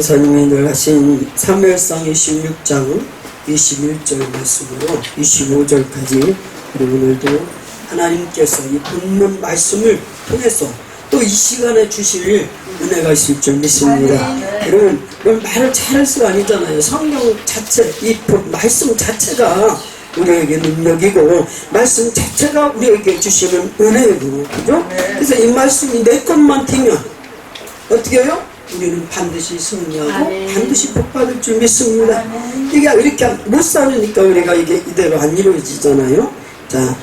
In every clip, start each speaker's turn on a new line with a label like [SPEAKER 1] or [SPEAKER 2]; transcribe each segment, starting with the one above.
[SPEAKER 1] 강사님이 늘 하신 사무엘상 26장 21절 말씀으로 25절까지 그리고 오늘도 하나님께서 이 본문 말씀을 통해서 또 이 시간에 주실 은혜가 있을 줄 믿습니다. 여러분 말을 잘할 수가 아니잖아요. 성경 자체, 이 말씀 자체가 우리에게 능력이고 말씀 자체가 우리에게 주시는 은혜이고, 그죠? 그래서 이 말씀이 내 것만 되면 어떻게 해요? 우리는 반드시 승리하고 반드시 복받을 줄 믿습니다. 이게 이렇게 못 사니까 우리가 이게 이대로 안 이루어지잖아요. 자,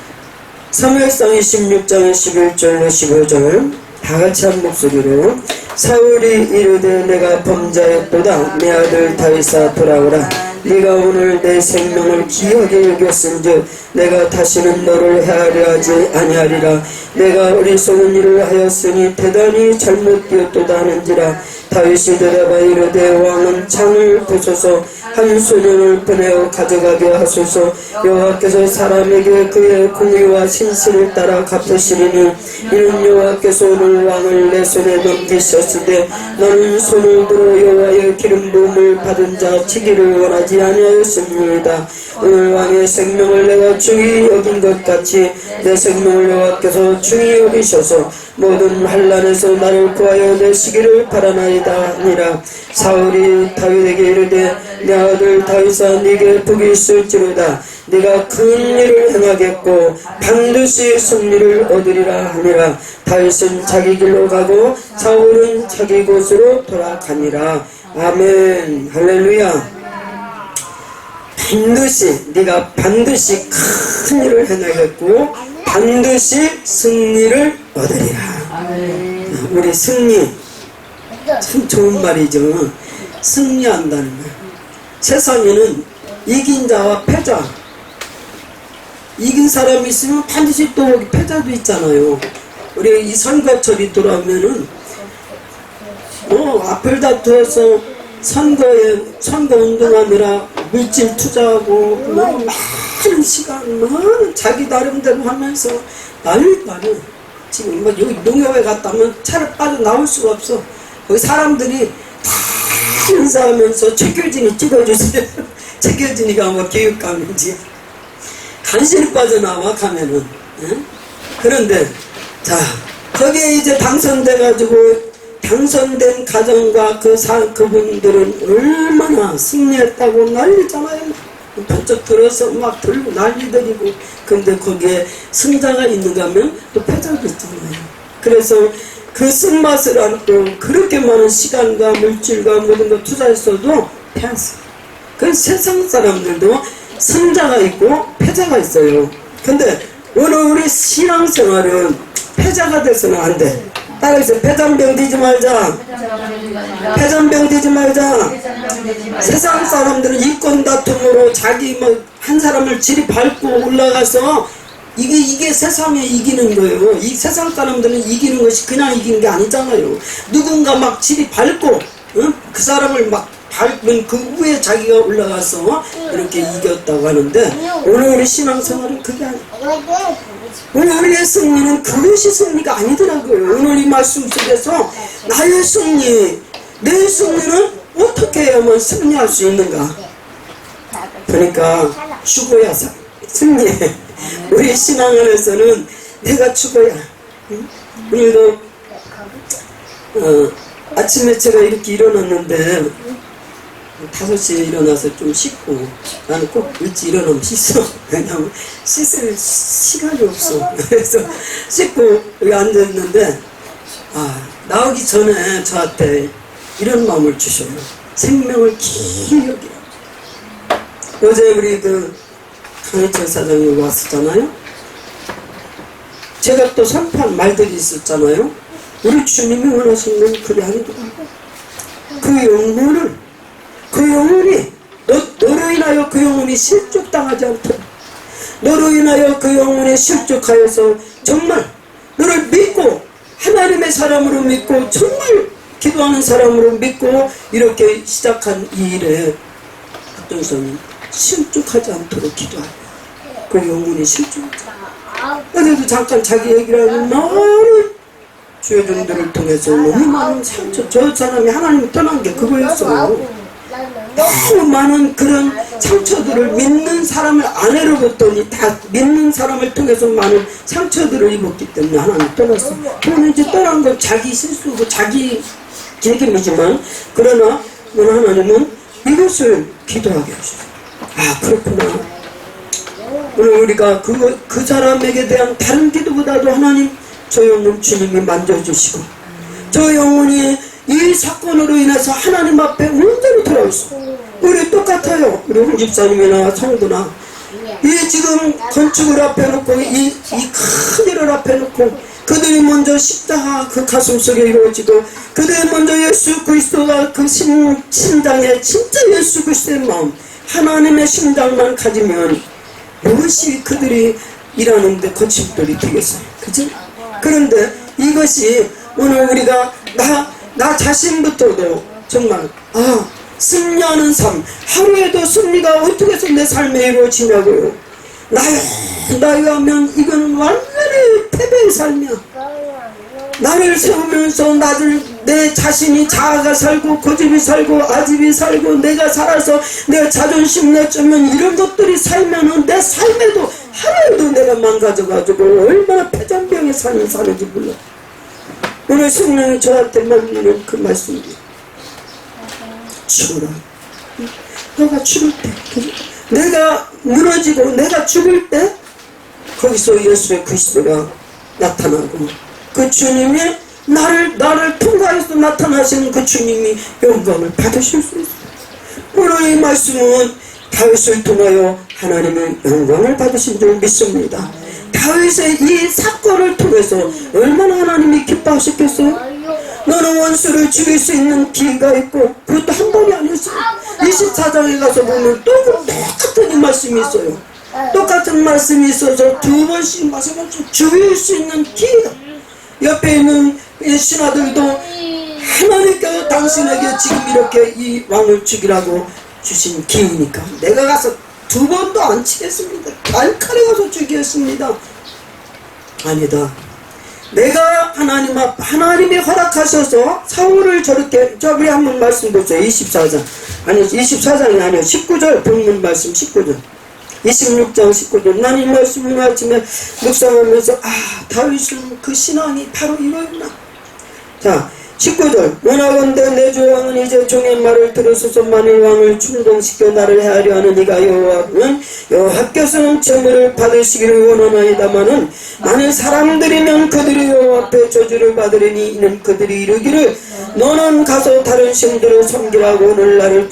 [SPEAKER 1] 사무엘상 26장 11절 15절 다 같이 한 목소리로 사울이 이르되 내가 범죄하였도다. 내 아들 다윗아 돌아오라. 네가 오늘 내 생명을 귀하게 여겼은즉 내가 다시는 너를 해하려 하지 아니하리라. 내가 어리석은 일을 하였으니 대단히 잘못되었도다 하는지라. 다윗이 대답하여 이르되 왕은 창을 부숴서 한 소년을 보내어 가져가게 하소서. 여호와께서 사람에게 그의 공의와 신실을 따라 갚으시리니 이는 여호와께서 오늘 왕을 내 손에 넘기셨으되 너는 손을 들어 여호와의 기름 부음을 받은 자 치기를 원하지 아니하였습니다. 오늘 왕의 생명을 내가 중히 여긴 것 같이 내 생명을 여호와께서 중히 여기셔서 모든 환난에서 나를 구하여 내시기를 바라나이다 하니라. 사울이 다윗에게 이르되 내 아들 다윗아 네게 복이 있을지로다. 네가 큰 일을 행하겠고 반드시 승리를 얻으리라 하니라. 다윗은 자기 길로 가고 사울은 자기 곳으로 돌아가니라. 아멘. 할렐루야. 반드시 네가 반드시 큰 일을 행하겠고 반드시 승리를 얻으리라. 우리 승리 참 좋은 말이죠. 승리한다는 말. 세상에는 이긴 자와 패자, 이긴 사람이 있으면 반드시 또 패자도 있잖아요. 우리 이 선거철이 돌아오면은 앞을 다투어서 선거 운동하느라 물질 투자하고 많은 시간 많은 자기 나름대로 하면서 난리나는 지금 막 여기 농협에 갔다면 차를 빠져나올 수가 없어. 거기 사람들이 다 인사하면서 최규진이 찍어주세요. 최규진이가 뭐 교육감인지 간신히 빠져나와 가면은. 그런데 자 거기에 이제 당선돼가지고 당선된 가정과 그분들은 얼마나 승리했다고 난리잖아요. 번쩍 들어서 막 들고 난리들이고. 근데 거기에 승자가 있는가 하면 또 패자도 있잖아요. 그래서 그 쓴맛을 안고 그렇게 많은 시간과 물질과 모든 거 투자했어도 패했어요. 그 세상 사람들도 승자가 있고 패자가 있어요. 근데 오늘 우리 신앙생활은 패자가 돼서는 안 돼. 따라해서 패잔병 되지 말자. 패잔병 되지 말자. 세상 사람들은 인권 다툼으로 자기 한 사람을 지리 밟고 올라가서 이게 세상에 이기는 거예요. 이 세상 사람들은 이기는 것이 그냥 이기는 게 아니잖아요. 누군가 막 지리 밟고 그 사람을 막 밟은 그 위에 자기가 올라가서 이렇게 이겼다고 하는데 오늘 우리 신앙생활은 그게 아니에요. 오늘 우리의 승리는 그것이 승리가 아니더라고요. 오늘 이 말씀 속에서 나의 승리, 내 승리는 어떻게 해야만 승리할 수 있는가? 그러니까 죽어야 승리해. 우리 신앙안에서는 내가 죽어야. 오늘도 아침에 제가 이렇게 일어났는데 5시에 일어나서 좀 씻고, 나는 꼭 일찍 일어나면 씻어. 왜냐면 씻을 시간이 없어. 그래서 씻고 여기 앉았는데 나오기 전에 저한테 이런 마음을 주셔요. 생명을 길게 여기라. 어제 우리 강희철 사장님 왔었잖아요. 제가 또 선포한 말들이 있었잖아요. 우리 주님이 원하시는 그게 아니더라고. 그 영혼이 너로 인하여 그 영혼이 실족당하지 않도록, 너로 인하여 그 영혼이 실족하여서 정말 너를 믿고 하나님의 사람으로 믿고 정말 기도하는 사람으로 믿고 이렇게 시작한 이 일에 박동선이 실족하지 않도록 기도하라. 그 영혼이 실족하지 않도록. 어제도 잠깐 자기 얘기를 하면 나를 죄종들을 통해서 너무 많은 상처, 저 사람이 하나님 떠난 게 그거였어요. 너무 많은 그런 상처들을 믿는 사람을 아내로부터 다 믿는 사람을 통해서 많은 상처들을 입었기 때문에 하나님 떠났어. 그러면 이제 떠난 건 자기 실수고 자기 책임이지만, 그러나 하나님은 이것을 기도하게 하셨어요. 아, 그렇구나. 오늘 우리가 그 사람에게 대한 다른 기도보다도 하나님, 저 영혼 주님이 만져주시고 저 영혼이 이 사건으로 인해서 하나님 앞에 온전히 돌아왔어. 우리 똑같아요. 우리 홍 집사님이나 성도나 이 지금 건축을 앞에 놓고 이 큰 일을 앞에 놓고 그들이 먼저 십자가 그 가슴속에 이루어지고 그들이 먼저 예수 그리스도가 그 심장에 진짜 예수 그리스도의 마음, 하나님의 심장만 가지면 무엇이 그들이 일하는데 거침돌이 되겠어요. 그치? 그런데 이것이 오늘 우리가 나 자신부터도 정말 승리하는 삶, 하루에도 승리가 어떻게 해서 내 삶에 이루어지냐고요. 나야 하면 이거는 완전히 패배의 삶이야. 나를 세우면서 내 자신이 자아가 살고 고집이 살고 아집이 살고 내가 살아서 내 자존심 내쩌면 이런 것들이 살면은 내 삶에도 하루에도 내가 망가져가지고 얼마나 패잔병에 사는지 몰라. 오늘 성령이 저한테 만드는 그 말씀이 죽어라. 너가 죽을 때, 내가 무너지고 내가 죽을 때 거기서 예수의 그리스도가 나타나고 그 주님이 나를 통과해서 나타나시는 그 주님이 영광을 받으실 수 있어요. 오늘 이 말씀은 다윗을 통하여 하나님의 영광을 받으신 줄 믿습니다. 다윗의 이 사건을 통해서 얼마나 하나님이 기뻐하셨겠어요? 너는 원수를 죽일 수 있는 기회가 있고, 그것도 한 번이 아니었어요. 24장에 가서 보면 또 똑같은 이 말씀이 있어요. 똑같은 말씀이 있어서 두 번씩 마찬가지로 죽일 수 있는 기회가, 옆에 있는 신하들도 하나님께서 당신에게 지금 이렇게 이 왕을 죽이라고 주신 기회니까 내가 가서 두 번도 안 치겠습니다. 날카로워 가서 죽이겠습니다. 아니다. 내가 하나님이 허락하셔서 사울을 저렇게, 우리 한번 말씀 보세요. 24장. 아니, 24장이 아니에요. 19절, 본문 말씀 19절. 26장 19절. 난 이 말씀을 아침에 묵상하면서, 다윗은 그 신앙이 바로 이거였나. 자, 19절. 원하건대 내 주 왕은 이제 종의 말을 들으소서. 만일 왕을 충동시켜 나를 해하려 하는 이가 여호와는 여호와께서는 재물을 받으시기를 원하나이다마는 만일 사람들이면 그들이 여호와 앞에 저주를 받으리니 이는 그들이 이르기를 너는 가서 다른 신들을 섬기라고 오늘 나를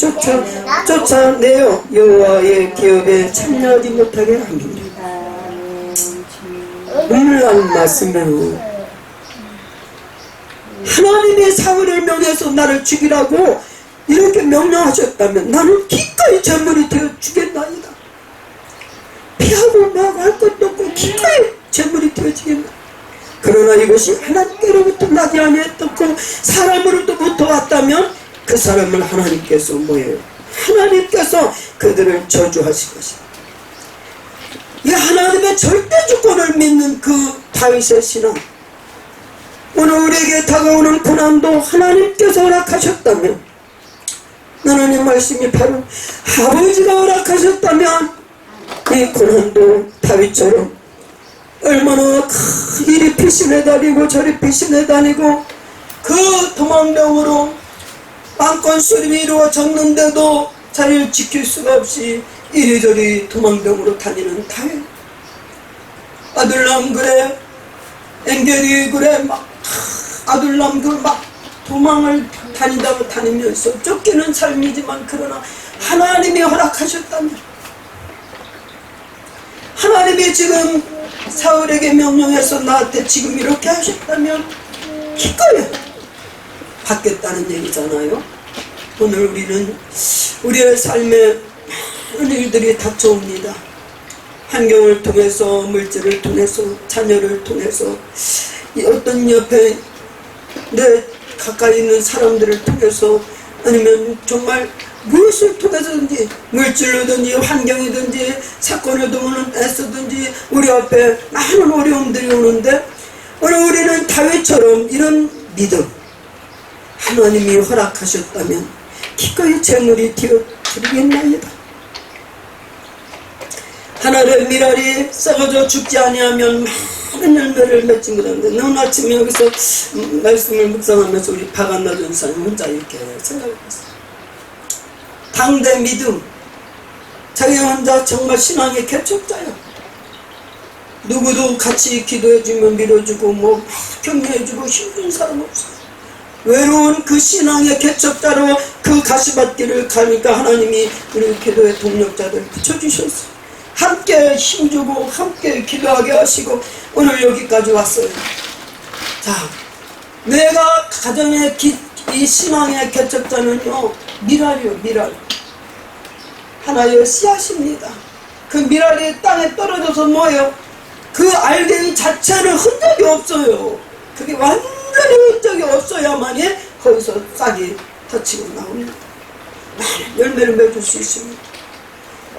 [SPEAKER 1] 쫓아내어 여호와의 기업에 참여하지 못하게 함이니라. 눈물 나는 말씀이에요. 하나님의 사울을 명해서 나를 죽이라고 이렇게 명령하셨다면 나는 기꺼이 제물이 되어 주겠나이다. 피하고 뭐하고 할 것도 없고 기꺼이 제물이 되어 주겠나. 그러나 이것이 하나님께로부터 나지 아니했고 사람으로부터 왔다면 그 사람을 하나님께서 뭐예요? 하나님께서 그들을 저주하실 것이다. 이 하나님의 절대 주권을 믿는 그 다윗의 신앙, 오늘 우리에게 다가오는 고난도 하나님께서 허락하셨다면, 나는 이 말씀이 바로 아버지가 허락하셨다면 이 고난도 다윗처럼 얼마나 이리 피신해 다니고 저리 피신해 다니고 그 도망병으로 안건수립이 이루어졌는데도 자리를 지킬 수가 없이 이리저리 도망병으로 다니는 다윗. 아둘람 그래, 엔겔이 그래, 아둘람 막 도망을 다니면서 쫓기는 삶이지만, 그러나 하나님이 허락하셨다면, 하나님이 지금 사울에게 명령해서 나한테 지금 이렇게 하셨다면 기꺼이 받겠다는 얘기잖아요. 오늘 우리는 우리의 삶에 많은 일들이 닥쳐옵니다. 환경을 통해서, 물질을 통해서, 자녀를 통해서, 어떤 옆에 내 가까이 있는 사람들을 통해서, 아니면 정말 무엇을 통해서든지, 물질로든지 환경이든지 사건을 애쓰든지 우리 앞에 많은 어려움들이 오는데 오늘 우리는 다윗처럼 이런 믿음, 하나님이 허락하셨다면 기꺼이 재물이 되어드리겠나이다. 하나의 밀알이 썩어져 죽지 아니하면 많은 열매를 맺지 못하는데, 오늘 아침에 여기서 말씀을 묵상하면서 우리 박한나 전사님 혼자 이렇게 생각했어요. 당대 믿음, 자기 혼자 정말 신앙의 개척자예요. 누구도 같이 기도해주면 밀어주고 뭐 격려해주고 힘든 사람 없어요. 외로운 그 신앙의 개척자로 그 가시밭길을 가니까 하나님이 우리 기도의 동력자들 붙여주셨어요. 함께 힘주고 함께 기도하게 하시고 오늘 여기까지 왔어요. 자, 내가 가정의 이 신앙의 개척자는요, 밀알이요, 밀알. 하나의 씨앗입니다. 그 밀알이 땅에 떨어져서 뭐예요? 그 알갱이 자체를 흔적이 없어요. 그게 완전히 흔적이 없어야만이 거기서 싹이 터치고 나옵니다. 많은 열매를 맺을 수 있습니다.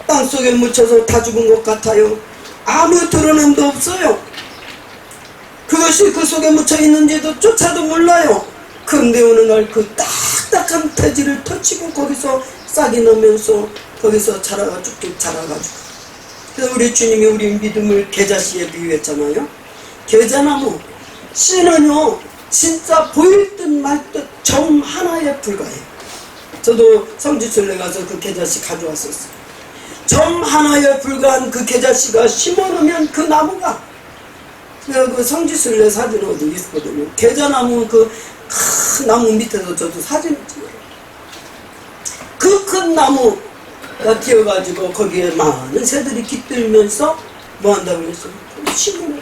[SPEAKER 1] 땅속에 묻혀서 다 죽은 것 같아요. 아무 드러남도 없어요. 그것이 그 속에 묻혀 있는지도 조차도 몰라요. 근데 어느 날 그 딱딱한 태지를 터치고 거기서 싹이 나면서 거기서 자라가 쭉쭉 자라가지고, 그래서 우리 주님이 우리 믿음을 계자씨에 비유했잖아요. 계자나무 씨는요 진짜 보일 듯 말 듯 점 하나에 불과해요. 저도 성지순례 가서 그 계자씨 가져왔었어요. 점 하나에 불과한 그 계자씨가 심어놓으면 그 나무가, 그 성지순례 사진 어디 있거든요. 계자나무 그 큰 나무 밑에서 저도 사진을 찍어요. 그 큰 나무가 튀어가지고 거기에 많은 새들이 깃들면서 뭐 한다고 그랬어요? 심어놓어요.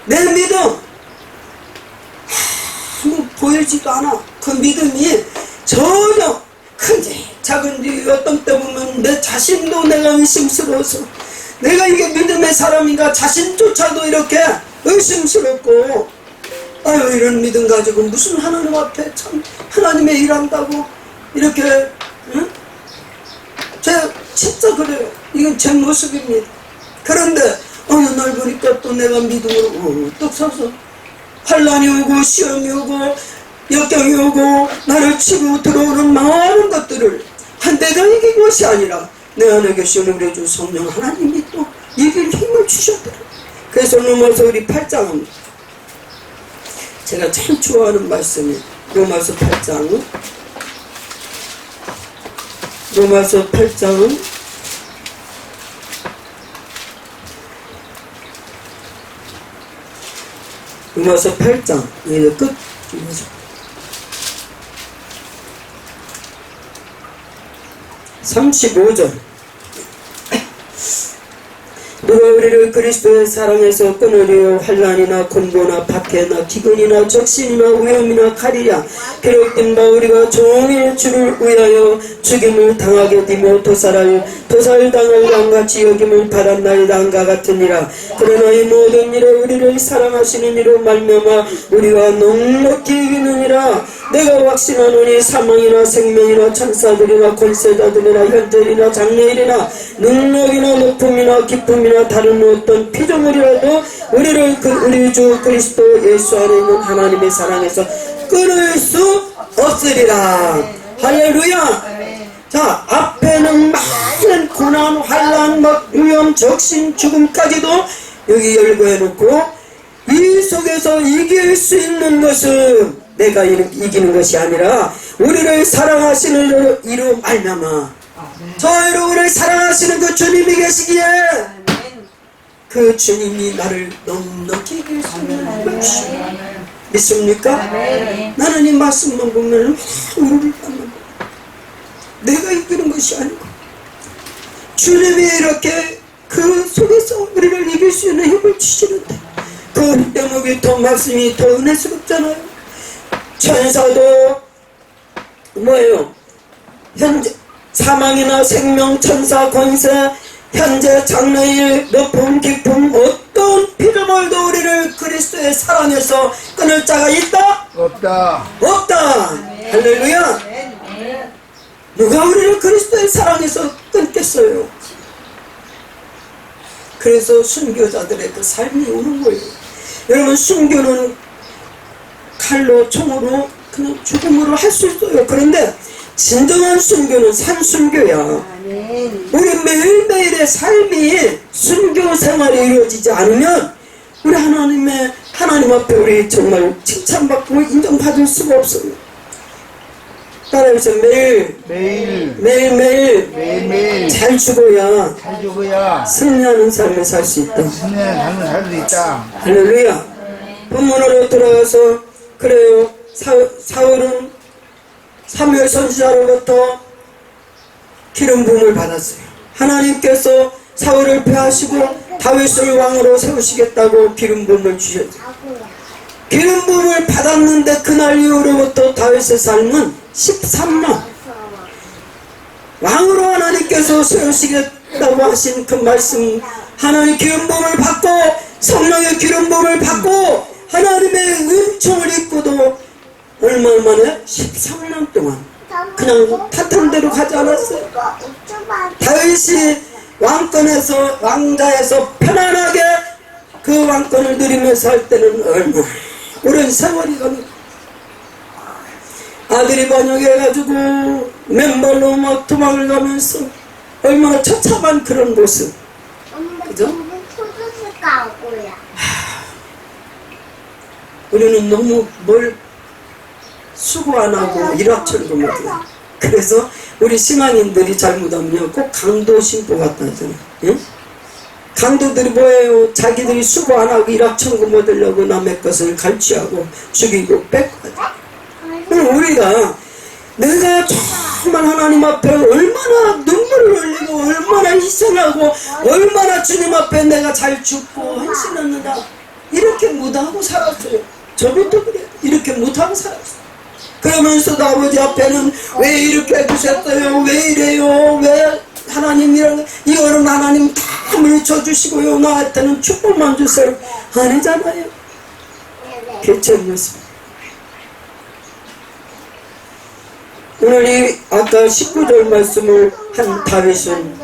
[SPEAKER 1] 내 믿음 아무 보이지도 않아. 그 믿음이 전혀 큰지 작은지 어떤 때 보면 내 자신도 내가 의심스러워서, 내가 이게 믿음의 사람인가 자신조차도 이렇게 의심스럽고, 아유 이런 믿음 가지고 무슨 하나님 앞에 참 하나님의 일한다고 이렇게, 응? 제가 진짜 그래요. 이건 제 모습입니다. 그런데 어느 날 보니까 또 내가 믿음으로 뚝 서서 환난이 오고 시험이 오고 역경이 오고 나를 치고 들어오는 많은 것들을 내가 이긴 것이 아니라 내 안에 계시는 우리 주 성령 하나님이 또 이길 힘을 주셨더라. 그래서 로마서 우리 8장은 제가 참 좋아하는 말씀이 로마서 8장은 로마서 8장은 로마서 8장 이제 끝. 35절. 누가 우리를 그리스도의 사랑에서 끊으려 환난이나 곤고나 박해나 기근이나 적신이나 위험이나 칼이랴. 기록된 바 우리가 종일 주를 위하여 죽임을 당하게 되며 도살당할 양같이 여김을 받았나이다 한가 같으니라. 그러나 이 모든 일에 우리를 사랑하시는 이로 말미암아 우리가 넉넉히 이기느니라. 내가 확신하노니 사망이나 생명이나 천사들이나 권세자들이나 현재이나 장래일이나 능력이나 높음이나 기쁨이나 다른 어떤 피조물이라도 우리를 우리 주 그리스도 예수 안에 있는 하나님의 사랑에서 끊을 수 없으리라. 할렐루야. 자, 앞에는 많은 고난, 환난, 위험, 적신, 죽음까지도 여기 열거해놓고, 이 속에서 이길 수 있는 것은 내가 이기는 것이 아니라 우리를 사랑하시는 이로 말미암아 저희로 우리를 사랑하시는 그 주님이 계시기에 그 주님이 나를 넉넉히 이길 수 있는 것이 믿습니까? 나는 이 말씀만 보면 우르르 닦는 거야. 내가 이기는 것이 아니고 주님이 이렇게 그 속에서 우리를 이길 수 있는 힘을 주시는데, 그 대목이 더 말씀이 더 은혜스럽잖아요. 천사도 뭐예요? 현재 사망이나 생명, 천사, 권세, 현재, 장래일, 높음, 깊음, 어떤 피조물도 우리를 그리스도의 사랑에서 끊을 자가 있다?
[SPEAKER 2] 없다.
[SPEAKER 1] 없다. 할렐루야. 누가 우리를 그리스도의 사랑에서 끊겠어요? 그래서 순교자들의 그 삶이 오는 거예요. 여러분 순교는 칼로 총으로 그냥 죽음으로 할 수 있어요. 그런데 진정한 순교는 산순교야. 우리 매일매일의 삶이 순교 생활이 이루어지지 않으면 우리 하나님 앞에 우리 정말 칭찬받고 인정받을 수가 없어요. 따라해서 매일매일 잘 죽어야 승리하는 삶을 살 수 있다. 할렐루야. 본문으로 돌아가서 그래요. 사울은 사무엘 선지자로부터 기름 부음을 받았어요. 하나님께서 사울을 폐하시고 다윗을 왕으로 세우시겠다고 기름 부음을 주셨죠. 기름 부음을 받았는데 그날 이후로부터 다윗의 삶은 13년 왕으로 하나님께서 세우시겠다고 하신 그 말씀, 하나님 기름 부음을 받고 성령의 기름 부음을 받고 하나님의 은총을 입고도 얼마 만에 13년 동안 그냥 탄탄대로 가지 않았어요. 다윗이 왕자에서 편안하게 그 왕권을 누리면서 할 때는 얼마나 오랜 세월이 갑니다. 아들이 번역해가지고 맨발로 막 도망을 가면서 얼마나 처참한 그런 모습. 그죠? 우리는 너무 뭘 수고 안 하고 일확천금 못해요. 그래서 우리 신앙인들이 잘못하면 꼭 강도 신부 같다 하잖아요. 예? 강도들이 뭐예요? 자기들이 수고 안 하고 일확천금 얻으려고 남의 것을 갈취하고 죽이고 뺏고 하죠. 그럼 우리가 내가 정말 하나님 앞에 얼마나 눈물을 흘리고 얼마나 희생하고 얼마나 주님 앞에 내가 잘 죽고 헌신했느냐 이렇게 못하고 살았어요. 저부터 그래요. 이렇게 못하고 살았어요. 그러면서도 아버지 앞에는 왜 이렇게 해주셨어요? 왜 이래요? 왜 하나님 이거는 하나님 다 물쳐주시고요. 나한테는 축복만 주세요. 아니잖아요. 개체였습니다. 오늘 이 아까 19절 말씀을 한 다윗은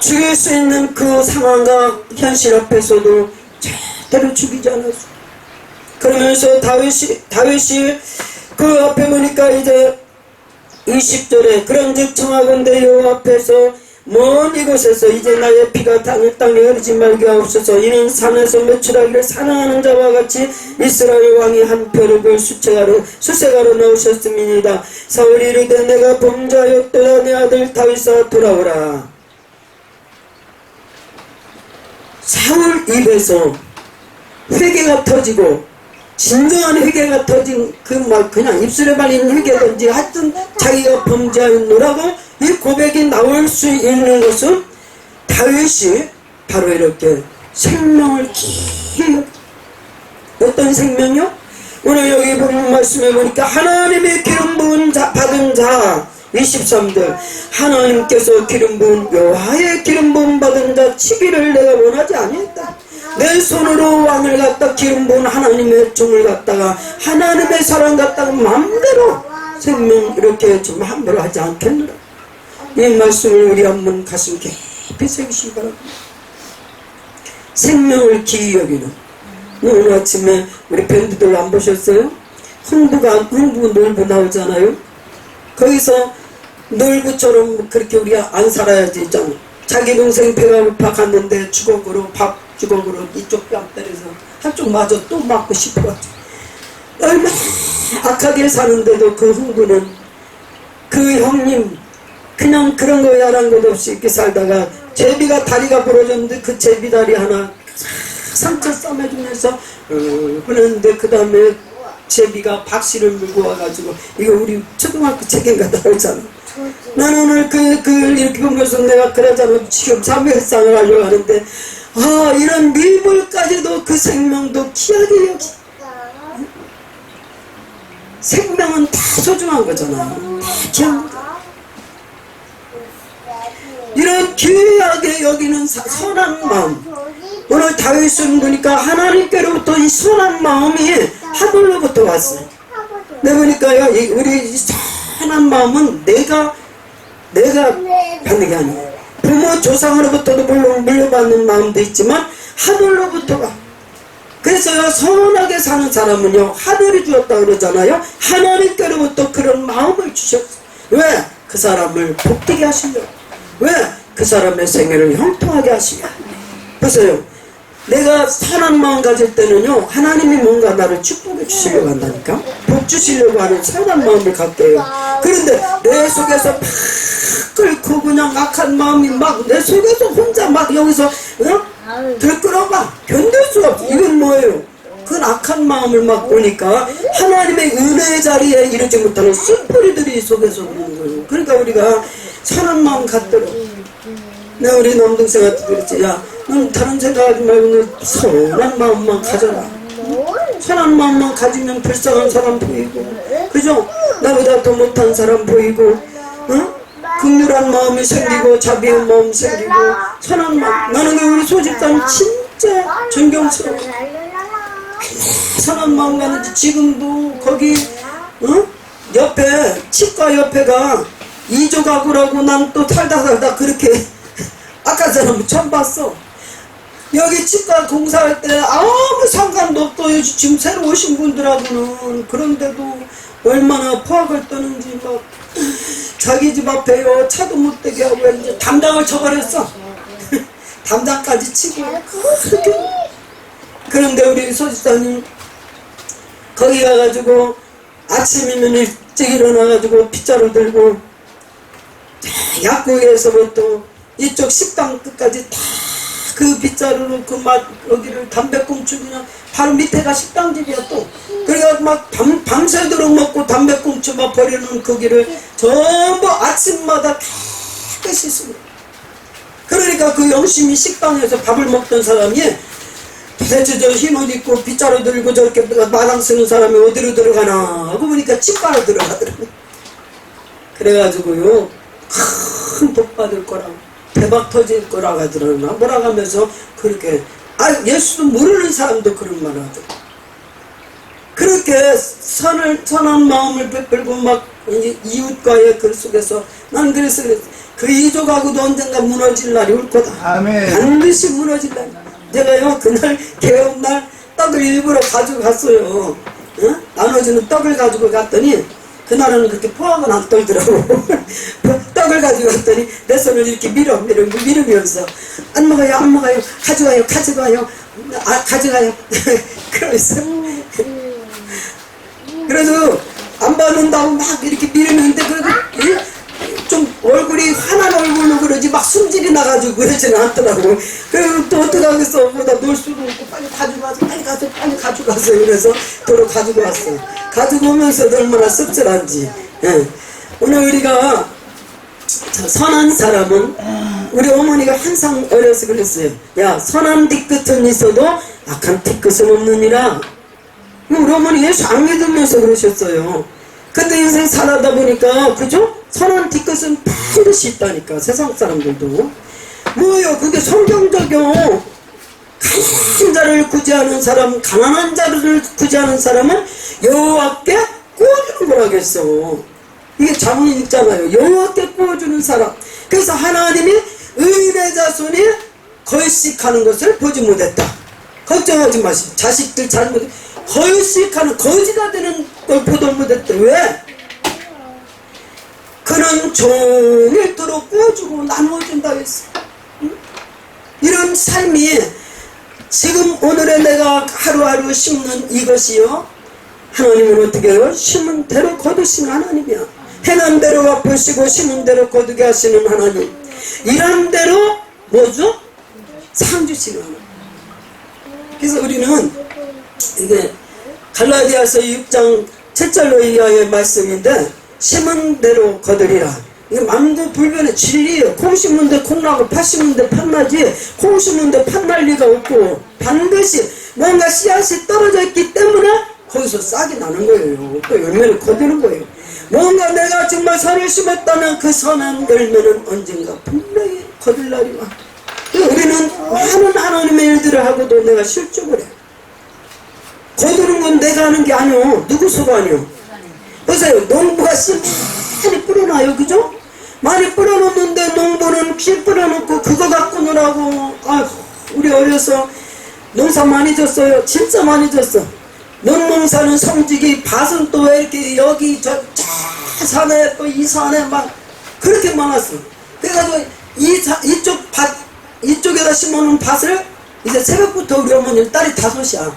[SPEAKER 1] 죽일 수 있는 그 상황과 현실 앞에서도 절대로 죽이지 않았어요. 그러면서 다윗이 그 앞에 보니까 이제 20절에 그런즉 청하건대 여호와 앞에서 먼 이곳에서 이제 나의 피가 땅에 흐르지 말게 하옵소서. 이는 산에서 매출하기를 사랑하는 자와 같이 이스라엘 왕이 한 벼룩을 수색하러 나오셨음이니이다. 사울이 이르되 내가 범죄하였도다. 내 아들 다윗아 돌아오라. 사울 입에서 회개가 터지고 진정한 회개가 터진 그 말 그냥 입술에 발린 회개든지 하여튼 자기가 범죄하였노라고 이 고백이 나올 수 있는 것은 다윗이 바로 이렇게 생명을 기게 어떤 생명이요? 오늘 여기 보면 말씀해 보니까 하나님의 기름 부은 받은 자 23절 하나님께서 기름 부은 여호와의 기름 부은 받은 자 치기를 내가 원하지 아니했다. 내 손으로 왕을 갖다 기름 부은 하나님의 종을 갖다가 하나님의 사랑 갖다가 마음대로 생명 이렇게 좀 함부로 하지 않겠느라. 이 말씀을 우리 한번 가슴 깊이 새기시기 바랍니다. 생명을 기이 여기는 오늘 아침에 우리 밴드들 안 보셨어요? 흥부 놀부 나오잖아요. 거기서 놀부처럼 그렇게 우리가 안 살아야지. 자기 동생 배가 고파 갔는데 밥 주걱으로 이쪽 뺨 때려서 한쪽 마저 또 맞고 싶어가지고 얼마나 악하게 사는데도 그 흥부는 그 형님 그냥 그런 거 야란 것 없이 이렇게 살다가 제비가 다리가 부러졌는데 그 제비 다리 하나 상처 싸매주면서 그랬는데 그 다음에 제비가 박씨를 물고 와가지고 이거 우리 초등학교 책인가 나오잖아. 나는 오늘 이렇게 보면서 내가 그러잖아. 지금 사무엘상을 하려고 하는데 이런 밀물까지도 그 생명도 귀하게 여기 생명은 다 소중한 거잖아. 다 귀한 거. 이런 귀하게 여기는 선한 마음. 오늘 다윗은 보니까 하나님께로부터 이 선한 마음이 하늘로부터 왔어요. 내가 보니까요, 우리 선한 마음은 내가 받는 게 아니에요. 부모 조상으로부터도 물론 물려받는 마음도 있지만 하늘로부터가 그래서요, 선하게 사는 사람은요, 하늘이 주었다 그러잖아요. 하나님께로부터 그런 마음을 주셨어요. 왜? 그 사람을 복되게 하시려. 왜? 그 사람의 생애를 형통하게 하시려. 보세요, 내가 선한 마음 가질 때는요, 하나님이 뭔가 나를 축복해 주시려고 한다니까. 복 주시려고 하는 선한 마음을 갖게 해요. 그런데 내 속에서 팍 끓고 그냥 악한 마음이 막 내 속에서 혼자 막 여기서 들끓어봐. 견딜 수가 없어. 이건 뭐예요? 그 악한 마음을 막 보니까 하나님의 은혜의 자리에 이르지 못하는 쓴뿌리들이 속에서 오는 거예요. 그러니까 우리가 선한 마음 갖도록. 내가 우리 남동생한테 그랬지. 야, 넌 다른 생각하지 말고 너 선한 마음만 가져라. 선한 마음만 가지면 불쌍한 사람 보이고, 그죠? 나보다 더 못한 사람 보이고, 긍휼한 마음이 생기고 자비한 마음 생기고 선한 마음. 나는 우리 소집사님 진짜 존경스러워. 선한 마음 가는지 지금도 거기 옆에 치과 옆에가 이조 가구라고 난 또 살다 그렇게 아까 사람 처음 봤어. 여기 치과 공사할 때 아무 상관도 없어요. 지금 새로 오신 분들하고는. 그런데도 얼마나 포악을 떠는지 막 자기 집 앞에요 차도 못 되게 하고 이제 담장을 쳐버렸어. 담장까지 치고 그렇게. 그런데 우리 소집사님 거기 가가지고 아침이면 일찍 일어나가지고 빗자루 들고 약국에서부터 이쪽 식당 끝까지 다 그 빗자루로 그 맛 여기를 담배꽁초 그냥 바로 밑에가 식당집이야 또. 그래가 막 밤새도록 먹고 담배꽁초 막 버리는 거기를 전부 아침마다 깨끗이 쓰고. 그러니까 그 열심히 식당에서 밥을 먹던 사람이 도대체 저 흰옷 입고 빗자루 들고 저렇게 마당 쓰는 사람이 어디로 들어가나 하고 보니까 치과로 들어가더라고. 그래가지고요, 큰 복 받을 거라고, 대박 터질 거라고 하더라나 뭐라고 하면서 그렇게, 예수도 모르는 사람도 그런 말을 하더라고. 그렇게 선한 마음을 베풀고 막 이웃과의 그 속에서 난 그래서 그 이족하고도 언젠가 무너질 날이 올 거다.
[SPEAKER 2] 아멘.
[SPEAKER 1] 반드시 무너질 날. 제가요 그날 개업날 떡을 일부러 가지고 갔어요. 나눠주는 떡을 가지고 갔더니 그날은 그렇게 포항은 안 떨더라고. 떡을 가지고 갔더니 내 손을 이렇게 밀으면서 안 먹어요 가져가요 가져가요 그러면서 그래도 안 받는다고 막 이렇게 밀었는데 그래도 좀 얼굴이 환한 얼굴로 그러지 막 숨질이 나가지고 그러지는 않더라고. 그래서 또 어떡하겠어. 뭐다 놀 수도 없고 빨리 가져가서 그래서 도로 가지고 왔어. 가지고 오면서도 얼마나 씁쓸한지. 예. 오늘 우리가 선한 사람은 우리 어머니가 항상 어려서 그랬어요. 야, 선한 뒤끝은 있어도 악한 뒤끝은 없느니라. 우리 어머니 예수 안 믿으면서 그러셨어요. 근데 인생 살아다 보니까, 그죠? 선한 뒤끝은 반드시 있다니까, 세상 사람들도. 뭐예요? 그게 성경적이요. 가난한 자를 구제하는 사람, 가난한 자를 구제하는 사람은 여호와께 구워주는 거라겠어. 이게 자문이 있잖아요. 여호와께 구워주는 사람. 그래서 하나님이 의인의 자손이 걸식하는 것을 보지 못했다. 걱정하지 마시고 자식들 잘못 걸식하는 거지가 되는 걸 보도 못했대. 왜? 그는 종일토록 구워주고 나누어준다 했어. 이런 삶이 지금 오늘의 내가 하루하루 심는 이것이요, 하나님은 어떻게 해요? 심은 대로 거두시는 하나님이야. 행한 대로 갚으시고 심은 대로 거두게 하시는 하나님. 일한 대로 뭐죠? 상 주시는 하나님. 그래서 우리는 이게 갈라디아서 6장 7절로 이하의 말씀인데, 심은 대로 거두리라. 이게 만고불변의 진리예요. 콩 심는 데 콩나고 팥 심는 데 팥나지, 콩 심는 데 팥날 리가 없고, 반드시 뭔가 씨앗이 떨어져 있기 때문에 거기서 싹이 나는 거예요. 또 열매를 거두는 거예요. 뭔가 내가 정말 선을 심었다면 그 선한 열매는 언젠가 분명히 거둘 날이 와. 우리는 많은 하나님의 일들을 하고도 내가 실족을 해. 거두는 건 내가 하는 게 아니오. 누구 소관이오? 보세요. 농부가 씨 많이 뿌려놔요. 그죠? 많이 뿌려놓는데 농부는 씨 뿌려놓고 그거 갖고 놀라고. 우리 어려서 농사 많이 졌어요. 진짜 많이 졌어. 논농사는 성직이, 밭은 또 왜 이렇게 여기 저 산에 또 이 산에 막 그렇게 많았어. 그래가지고 이쪽 밭, 이쪽에다 심어놓은 밭을 이제 새벽부터 우리 어머니는 딸이 5이야.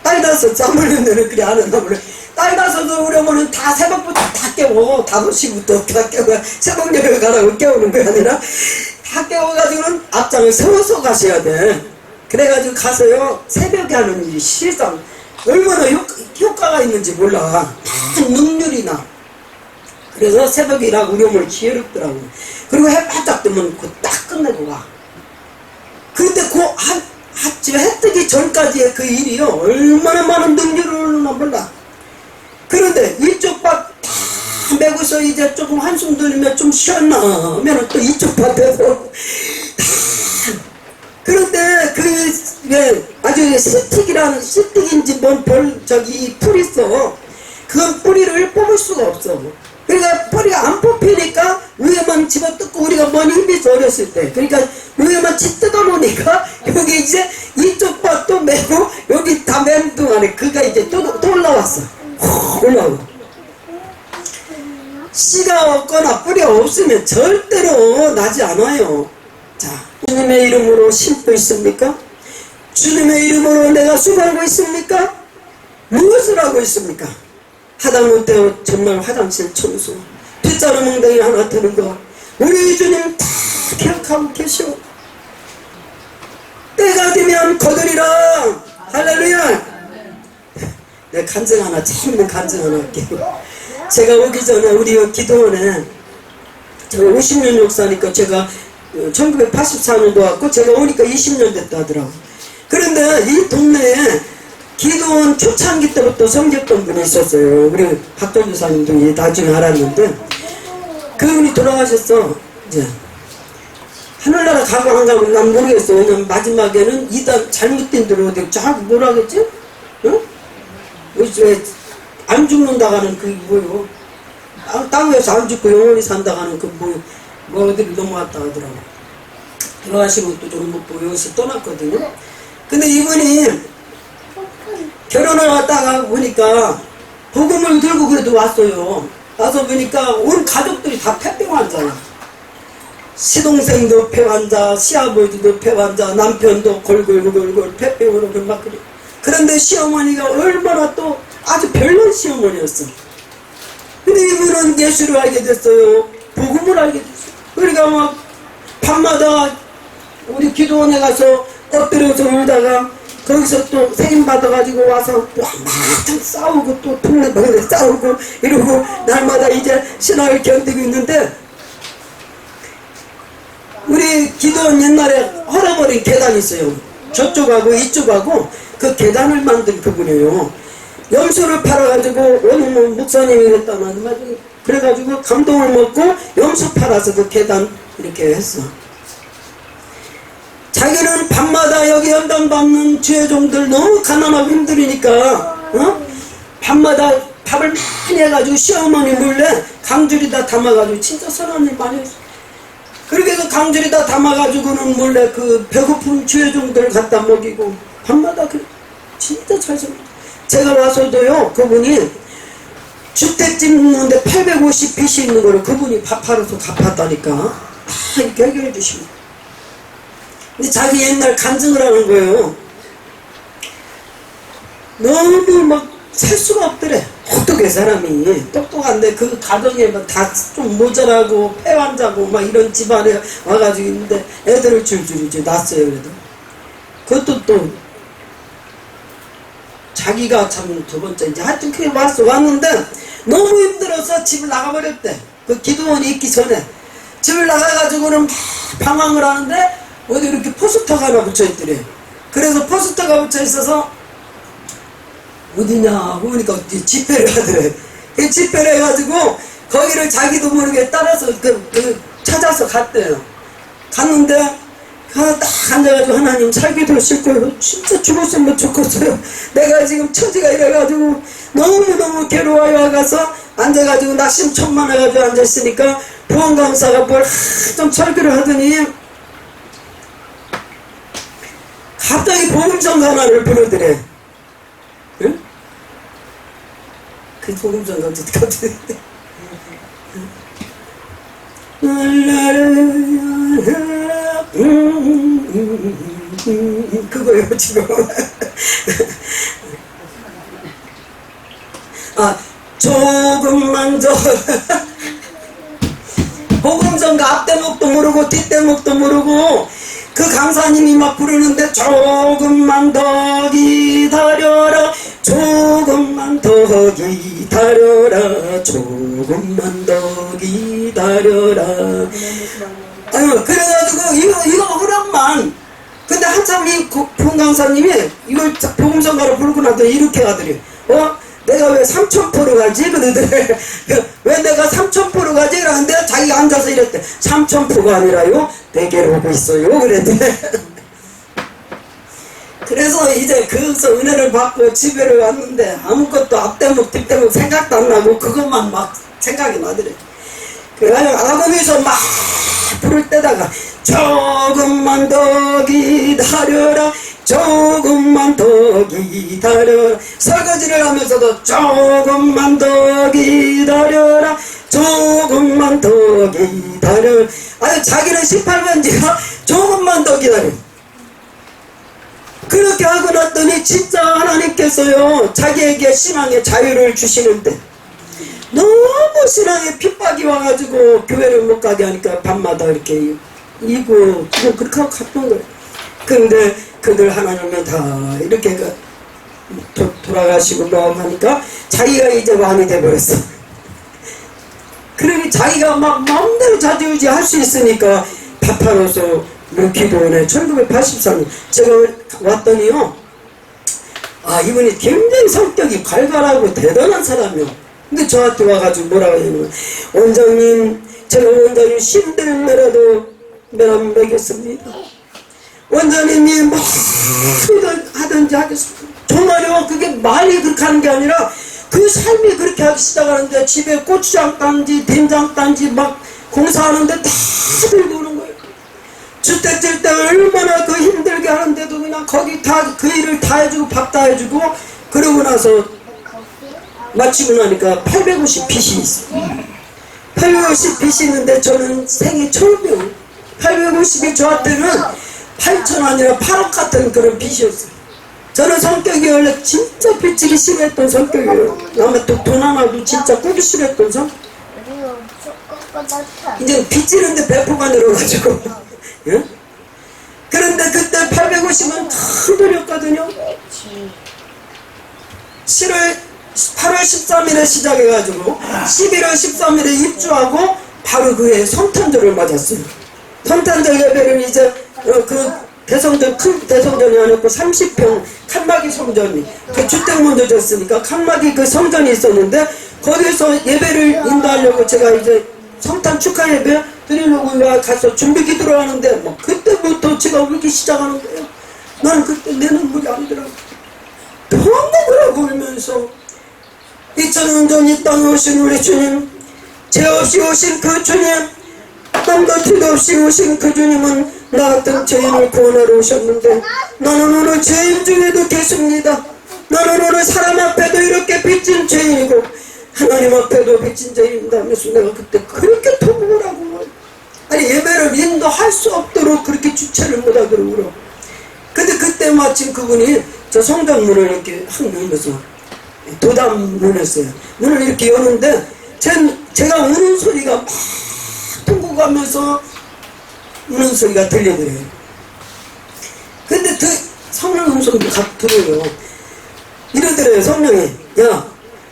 [SPEAKER 1] 딸이 5, 짬을 내면 그래 안 한다 그래. 딸이 5도 우리 어머니는 다 새벽부터 다 깨워. 5시부터 다 깨워. 새벽 예배 가라고 깨우는 게 아니라 다 깨워가지고는 앞장을 세워서 가셔야 돼. 그래가지고 가서요, 새벽에 하는 일이 실상 얼마나 효과가 있는지 몰라. 다 능률이 나. 그래서 새벽에 일하고 우리 어머니 지혜롭더라고. 그리고 해 바짝 뜨면 그거 딱 끝내고 가. 그런데 해 뜨기 전까지의 그 일이요, 얼마나 많은 능률을 오르나 몰라. 그런데 이쪽 밭 다 메고서 이제 조금 한숨 돌리면 좀 쉬었나 하면 또 이쪽 밭에서 그런데 아주 시틱인지 이 풀 있어. 그건 뿌리를 뽑을 수가 없어. 그러니까 뿌리가 안 뽑히니까 위에만 집어뜯고 우리가 먼 힘이 어렸을 때, 그러니까 위에만 치 뜯어놓으니까 여기 이제 이쪽 밭도 메고 여기 다 맨 동안에 그가 이제 또 올라왔어. 올라오고. 씨가 없거나 뿌리가 없으면 절대로 나지 않아요. 자, 주님의 이름으로 심고 있습니까? 주님의 이름으로 내가 수고하고 있습니까? 무엇을 하고 있습니까? 하다못해 정말 화장실 청소, 빗자루 몽둥이 하나 드는 거, 우리 주님 다 기억하고 계셔. 때가 되면 거두리라. 할렐루야. 내 간증 하나, 재밌는 간증 하나 할게요. 제가 오기 전에 우리 기도원에, 제가 50년 역사니까 제가 1984년도 왔고 제가 오니까 20년 됐다 하더라고. 그런데 이 동네에 기도원 초창기 때부터 섬겼던 분이 있었어요. 우리 박전주사님도 나중에 알았는데, 그분이 돌아가셨어. 이제 하늘나라 가고 안 가고 난 모르겠어. 왜냐면 마지막에는 이단 잘못된 대로 어디 쫙 뭐라 그랬지? 응? 왜 안 죽는다가는 그게 뭐요? 땅에서 안 죽고 영원히 산다가는 그 뭐 어디를 넘어왔다 하더라고. 돌아가시고 또 좀 못 보고 여기서 떠났거든요. 근데 이분이 결혼을 왔다가 보니까 복음을 들고 그래도 왔어요. 와서 보니까 온 가족들이 다 폐병 환자야. 시동생도 폐환자, 시아버지도 폐환자, 남편도 골골골골 폐병으로 막 그래. 그런데 시어머니가 얼마나 또 아주 별난 시어머니였어. 근데 이분은 예수를 알게 됐어요. 복음을 알게 됐어요. 그러니까 막 밤마다 우리 기도원에 가서 엎드려서 울다가 거기서 또 세임 받아가지고 와서 또 한바탕 싸우고 또 동네방네 싸우고 이러고 날마다 이제 신앙을 견디고 있는데, 우리 기도원 옛날에 헐어버린 계단이 있어요. 저쪽하고 이쪽하고 그 계단을 만든 그분이에요. 염소를 팔아가지고 어느 목사님이 그랬다만 그래가지고 감동을 먹고 염소 팔아서 그 계단 이렇게 했어. 자기는 밤마다 여기 연단받는 죄종들 너무 가난하고 힘들으니까 밤마다 밥을 많이 해가지고 시어머니 몰래 강줄이다 담아가지고, 진짜 선한 일 많이 했어. 그렇게 해서 강줄이다 담아가지고는 몰래 그 배고픈 죄종들 갖다 먹이고 밤마다 그래. 진짜 잘 삽니다. 제가 와서도요, 그분이 주택 짓는데 850 빚이 있는 거를 그분이 밥 팔아서 갚았다니까. 다 이렇게 해결해 주십니다. 근데 자기 옛날 간증을 하는 거예요. 너무 막 살 수가 없더래. 똑똑해, 사람이. 똑똑한데 그 가정에 다 좀 모자라고 폐환자고 막 이런 집안에 와가지고 있는데 애들을 줄줄이 이제 낳았어요. 그래도 그것도 또 자기가 참 두 번째 이제 하여튼 그게 왔는데 너무 힘들어서 집을 나가버렸대. 그 기도원이 있기 전에 집을 나가가지고는 막 방황을 하는데 어디 이렇게 포스터가 하나 붙여있더래. 그래서 포스터가 붙여있어서 어디냐 보니까 집회를 하더래. 그 집회를 해가지고 거기를 자기도 모르게 따라서 찾아서 갔대요. 갔는데 하나 딱 앉아가지고 하나님 살기도 싫고요. 진짜 죽었으면 좋겠어요. 내가 지금 처지가 이래가지고 너무너무 괴로워요. 와가서 앉아가지고 낙심천만해가지고 앉아있으니까 보안강사가 뭘 좀 설교를 하더니 갑자기 복음성 하나를 부르더래. 응? 그 복음성 어떻게 그거요 지금. 아, 조금만 더. 복음성가 앞대목도 모르고 뒷대목도 모르고 그 강사님이 막 부르는데 조금만 더 기다려라, 조금만 더 기다려라, 조금만 더 기다려라. 아유, 그래가지고 이거 오랜만. 근데 한참 이 본강사님이 이걸 복음성가로 부르고 나서 이렇게 하더니 내가 왜 3000%로 가지? 그러더래. 왜 내가 3000%로 가지? 그러는데 자기가 앉아서 이랬대. 3000%가 아니라요, 내게로 오고 있어요. 그랬대. 그래서 이제 거기서 은혜를 받고 집에를 왔는데 아무것도 앞대목 뒷대목 생각도 안 나고 그것만 막 생각이 나더래. 그래가지고 아궁이서 막 부를 때다가 조금만 더 기다려라, 조금만 더 기다려라. 설거지를 하면서도 조금만 더 기다려라, 조금만 더 기다려. 아유, 자기는 18번지가 조금만 더 기다려. 그렇게 하고 났더니 진짜 하나님께서요 자기에게 신앙의 자유를 주시는데 너무 신앙에 핍박이 와가지고 교회를 못 가게 하니까 밤마다 이렇게 이고 그렇게 하고 갔던 거예요. 근데 그들 하나님은 다 이렇게 돌아가시고 뭐 하니까 자기가 이제 왕이 돼버렸어. 그러니 자기가 막 마음대로 자주유지 할 수 있으니까 파파로서 기도원에 1983년 제가 왔더니요, 아, 이분이 굉장히 성격이 갈갈하고 대단한 사람이요. 근데 저한테 와가지고 뭐라고 하냐면, 원장님, 제가 원장님 힘들면라도 매람 먹였습니다. 원장님이 뭐 하든지 하겠습니다. 정말요, 그게 말이 그렇게 하는 게 아니라 그 삶이 그렇게 하기 시작하는데 집에 고추장 딴지 된장 딴지 막 공사하는데 다 들고 오는 거예요. 주택 질 때 얼마나 그 힘들게 하는데도 그냥 거기 다 그 일을 다 해주고 밥 다 해주고, 그러고 나서 마치고 나니까 850 빚이 있어요. 850 빚이 있는데 저는 생애 처음이에요. 850이 저한테는 8천 아니라 8억 같은 그런 빚이었어요. 저는 성격이 원래 진짜 빚지기 싫어했던 성격이에요. 아마 또 돈 하나도 진짜 꾸기 싫어했던 성격. 이제 빚지는데 배포가 늘어가지고. 예? 그런데 그때 850은 큰 돈이었거든요. 8월 13일에 시작해가지고 11월 13일에 입주하고 바로 그해 성탄절을 맞았어요. 성탄절 예배를 이제 그 대성전, 큰 대성전이 아니었고 30평 칸막이 성전이 그 주택 먼저 졌으니까 칸막이 그 성전이 있었는데 거기서 예배를 인도하려고 제가 이제 성탄 축하 예배 드리려고 가서 준비 기도를 하는데 뭐 그때부터 제가 울기 시작하는 거예요. 나는 그때 내 눈물이 안 들어. 너무 울어 울면서 2000년 전 이 땅에 오신 우리 주님, 죄 없이 오신 그 주님, 남도 티도 없이 오신 그 주님은 나 같은 죄인을 구원하러 오셨는데 나는 오늘 죄인 중에도 계십니다. 나는 오늘 사람 앞에도 이렇게 빚진 죄인이고 하나님 앞에도 빚진 죄인이다 하면서 내가 그때 그렇게 통곡을 하고, 아니 예배를 인도할 수 없도록 그렇게 주체를 못하도록 울어. 근데 그때 마침 그분이 저 성당 문을 이렇게 확 열면서 도담 문이었어요. 문을 이렇게 여는데 제가 우는 소리가 막 통곡하면서 우는 소리가 들리더래요. 근데 그 성령 음성도 각 들어요. 이러더래요. 성령이, 야,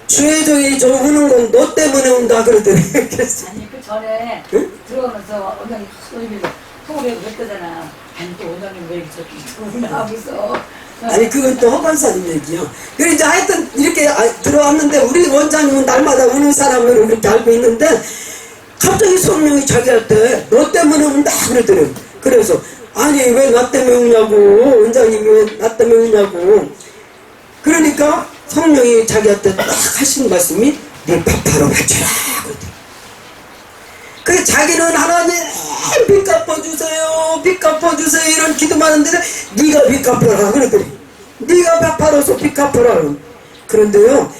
[SPEAKER 1] 주의 종이 저 우는 건 너 때문에 운다 그러더래요.
[SPEAKER 2] 아니 그 전에 응? 들어오면서 원장님 소리를 통곡을 했거잖아. 아니 또 원장님 왜 저렇게 우나 하면서.
[SPEAKER 1] 아니 그건 또 허관사님 얘기요. 그래 이제 하여튼 이렇게 들어왔는데 우리 원장님은 날마다 우는 사람으로 이렇게 알고 있는데 갑자기 성령이 자기한테 너 때문에 운다 그러더래요. 그래서 아니 왜 나 때문에 우냐고, 원장님이 왜 나 때문에 우냐고. 그러니까 성령이 자기한테 딱 하신 말씀이 네 파파로 바쳐라. 그래서 자기는 하나님 빚 갚아주세요, 빚 갚아주세요 이런 기도만 하는데 네가 빚 갚아라 그러더니 네가 갚아라서 빚 갚아라. 그런데요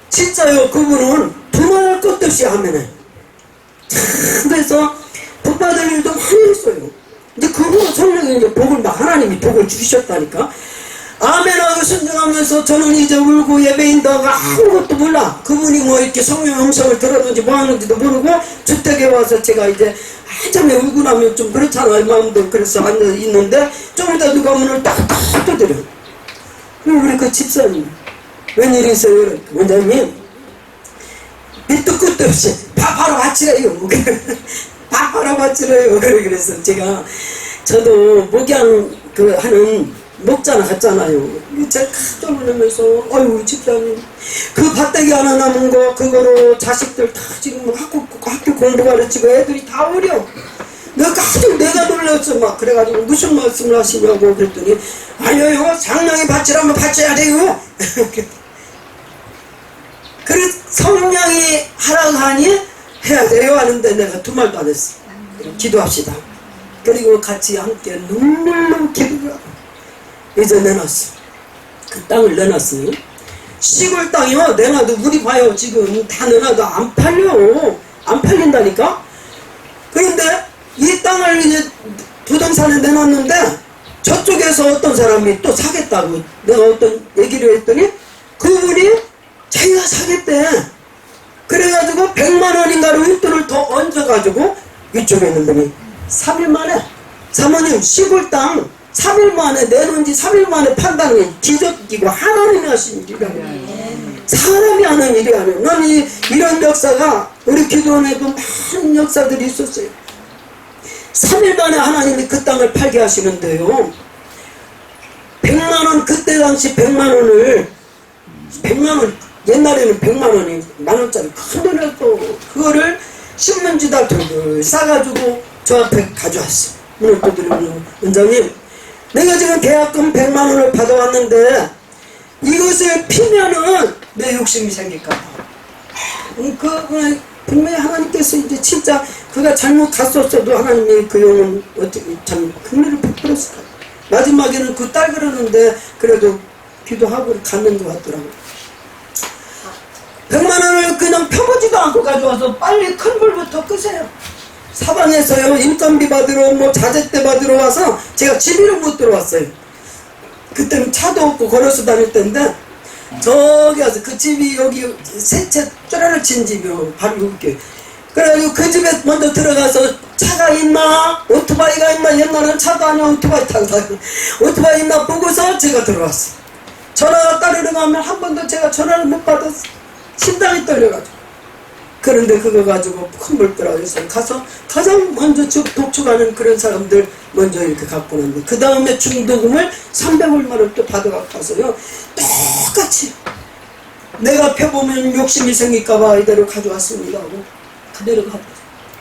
[SPEAKER 1] 진짜요 그분은 두말할 것도 없이 하면은 그래서 복 받을 일도 많이 했어요. 이제 그분은 성령이 이제 복을 막 하나님이 복을 주셨다니까. 아멘하고 순종하면서 저는 이제 울고 예배인다가 아무것도 몰라. 그분이 뭐 이렇게 성령 음성을 들었는지 뭐 하는지도 모르고 주택에 와서 제가 이제 한참에 울고 나면 좀 그렇잖아요. 마음도 그래서 앉아 있는데 좀 이따 누가 문을 딱 두드려. 그럼 우리 그 집사님 웬일이세요? 원장님 밑도 끝도 없이 바로 바치래요. 바로 바치래요. 그래서 제가 저도 목양 그 하는 목자나 갔잖아요. 제가 깜짝 놀라면서 어휴 집사님 그 밭대기 하나 남은 거 그거로 자식들 다 지금 학교 공부 가르치고 애들이 다 어려. 내가 놀랐어. 막 그래가지고 무슨 말씀을 하시냐고 그랬더니 아니요 상냥히 바치라면 바쳐야 돼요. 그래서 성령이 하라고 하니 해야 돼요 하는데 내가 두 말도 안 했어. 기도합시다. 그리고 같이 함께 눈물로 기도를 하고 이제 내놨어. 그 땅을 내놨어요. 시골 땅이요 내놔도 우리 봐요 지금 다 내놔도 안 팔려. 안 팔린다니까. 그런데 이 땅을 이제 부동산에 내놨는데 저쪽에서 어떤 사람이 또 사겠다고 내가 어떤 얘기를 했더니 그분이 자기가 사겠대. 그래가지고 100만 원인가를 윗돈을 더 얹어가지고 이쪽에 있는 분이 3일 만에 사모님 시골 땅 3일 만에 내놓은 지 3일 만에 판다는 게 기적이고 하나님이 하신 일이라고. 사람이 하는 일이 아니에요. 난 이런 역사가 우리 기도원에도 많은 역사들이 있었어요. 3일 만에 하나님이 그 땅을 팔게 하시는데요 100만원 그때 당시 100만원을 100만원 옛날에는 100만원이 만원짜리 큰 돈이었고 그거를 신문지다 돌돌 싸가지고 저 앞에 가져왔어. 문을 두드리고 원장님 내가 지금 계약금 100만원을 받아왔는데 이것을 피면은 내 욕심이 생길까봐. 분명히 하나님께서 이제 진짜 그가 잘못 갔었어도 하나님이 그 영은 어떻게 참 긍휼을 베풀었을 거야. 마지막에는 그 딸 그러는데 그래도 기도하고 갔는 것 같더라고. 100만원을 그냥 펴보지도 않고 가져와서 빨리 큰 불부터 끄세요. 사방에서요 인건비 받으러 뭐 자재대 받으러 와서 제가 집으로 못 들어왔어요. 그때는 차도 없고 걸어서 다닐 때인데 저기 와서 그 집이 여기 세채 쪼라를 친 집이요 바로 여기. 그래가지고 그 집에 먼저 들어가서 차가 있나 오토바이가 있나 옛날엔 차도 아니야 오토바이 타고 다니고 오토바이 있나 보고서 제가 들어왔어요. 전화가 따르러 가면 한 번도 제가 전화를 못 받았어. 심장이 떨려가지고. 그런데 그거 가지고 큰 물더라고요. 가서 가장 먼저 독촉하는 그런 사람들 먼저 이렇게 갖고 왔는데 그 다음에 중도금을 300얼마를 또 받아갖고 와서요 똑같이 내가 펴보면 욕심이 생길까봐 이대로 가져왔습니다 하고 그대로 갖고.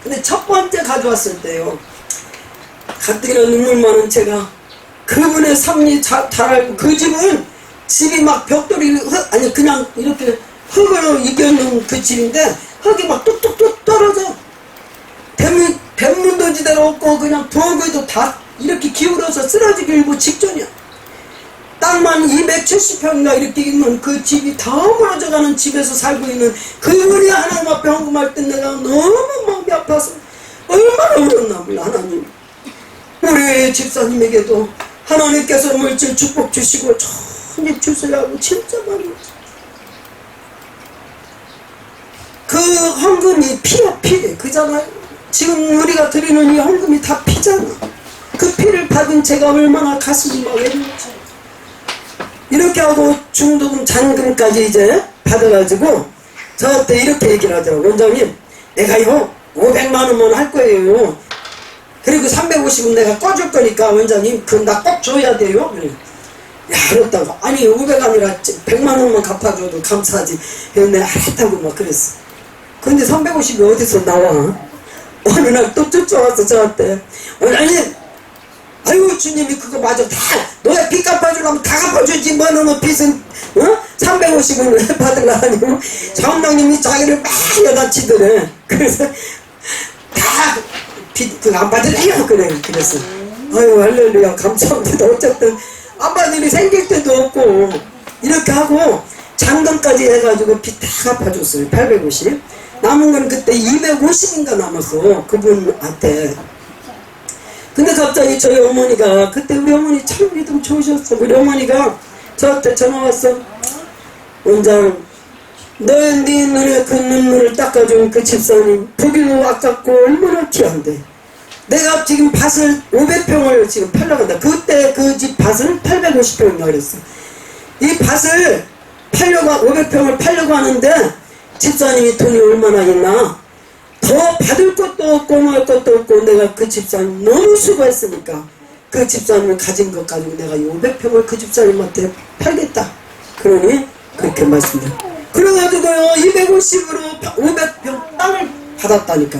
[SPEAKER 1] 근데 첫 번째 가져왔을 때요 가뜩이나 눈물 많은 제가 그분의 삶이 잘 알고 그 집은 집이 막 벽돌이 아니 그냥 이렇게 흙으로 이겨놓은 그 집인데 흙이 막 뚝뚝뚝 떨어져. 뱃문도 지대로 없고 그냥 부엌에도 다 이렇게 기울어서 쓰러지기 일보 직전이야. 땅만 270평인가 이렇게 있는 그 집이 다 무너져가는 집에서 살고 있는 그분이 하나님 앞에 헌금할 때 내가 너무 마음이 아파서 얼마나 울었나 몰라. 하나님 우리 집사님에게도 하나님께서 물질 축복 주시고 천히 주세요 하고 진짜 많이 울었어. 그 헌금이 피야 피 그잖아요. 지금 우리가 드리는 이 헌금이 다 피잖아. 그 피를 받은 제가 얼마나 가슴이 막 외롭지. 이렇게 하고 중도금 잔금까지 이제 받아가지고 저한테 이렇게 얘기를 하더라고. 원장님 내가요 500만원만 할 거예요. 그리고 350은 내가 꺼줄 거니까 원장님 그건 나 꼭 줘야 돼요. 그래. 야 그렇다고. 아니 500 아니라 100만원만 갚아줘도 감사하지. 그런데 알았다고 막 그랬어. 근데 350이 어디서 나와? 어느 날 또 쫓아와서 저한테 원장님 아유 주님이 그거 마저 다 너의 빚 갚아주려면 다 갚아주지 뭐 너는 빚은 350을 왜 받으려고 성령님이 자기를 막 여다치더래. 그래서 다 안 받으래요. 그랬어. 아유, 할렐루야. 감사합니다. 어쨌든, 안 받은 일이 생길 때도 없고, 이렇게 하고, 잔금까지 해가지고 빚 다 갚아줬어요. 850. 남은 건 그때 250인가 남았어. 그분한테. 근데 갑자기 저희 어머니가, 그때 우리 어머니 참 믿음 좋으셨어. 우리 어머니가 저한테 전화 왔어. 원장, 네 눈에 그 눈물을 닦아준 그 집사님, 보기도 아깝고 얼마나 귀한데. 내가 지금 밭을 500평을 지금 팔려고 한다. 그때 그 집 밭을 850평이라고 그랬어. 이 밭을 팔려고, 500평을 팔려고 하는데, 집사님이 돈이 얼마나 있나? 더 받을 것도 없고, 말 것도 없고, 내가 그 집사님 너무 수고했으니까, 그 집사님이 가진 것 가지고 내가 500평을 그 집사님한테 팔겠다. 그러니, 그렇게 말씀드려. 그래가지고요, 250으로 500평 땅을 받았다니까.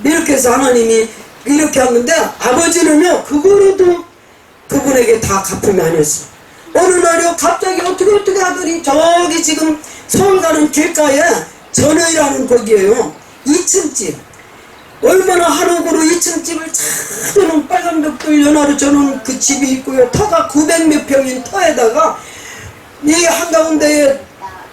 [SPEAKER 1] 이렇게 해서 하나님이 이렇게 하는데, 아버지는요, 그거로도 그분에게 다 갚음이 아니었어. 어느 날요, 갑자기 어떻게 하더니, 저기 지금 서울 가는 길가에 전회라는 거기에요. 2층 집. 얼마나 한옥으로 2층 집을 찾아놓은 빨간 벽돌 연화로 저는 그 집이 있고요. 터가 900몇 평인 터에다가, 이 한가운데에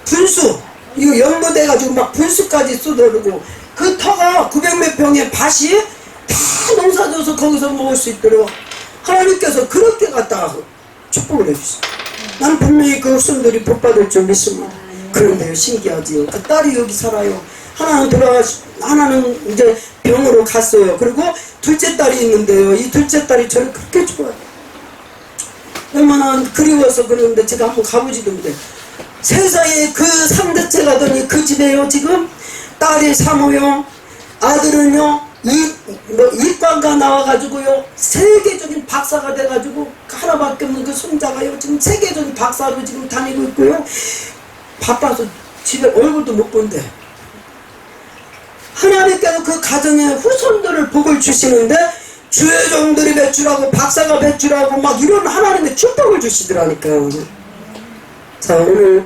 [SPEAKER 1] 분수, 이거 연못해가지고 막 분수까지 쏟아르고, 그 터가 900몇 평의 밭이 다 농사져서 거기서 먹을 수 있도록 하나님께서 그렇게 갖다가 축복을 해주셨어요. 난 분명히 그 후손들이 복받을 줄 믿습니다. 그런데요, 신기하지요. 그 딸이 여기 살아요. 하나는 이제 병으로 갔어요. 그리고 둘째 딸이 있는데요. 이 둘째 딸이 저를 그렇게 좋아해요. 얼마나 그리워서 그러는데 제가 한번 가보지도 못해. 세상에 그 3대째 가더니 그 집에요, 지금 딸이 사모요, 아들은요, 이과가 나와가지고요, 세계적인 박사가 돼가지고 하나밖에 없는 그 손자가요, 지금 세계적인 박사로 지금 다니고 있고요. 바빠서 집에 얼굴도 못 본대. 하나님께서 그 가정의 후손들을 복을 주시는데, 주의 종들이 배출하고 박사가 배출하고 막 이런 하나님의 축복을 주시더라니까요. 자, 오늘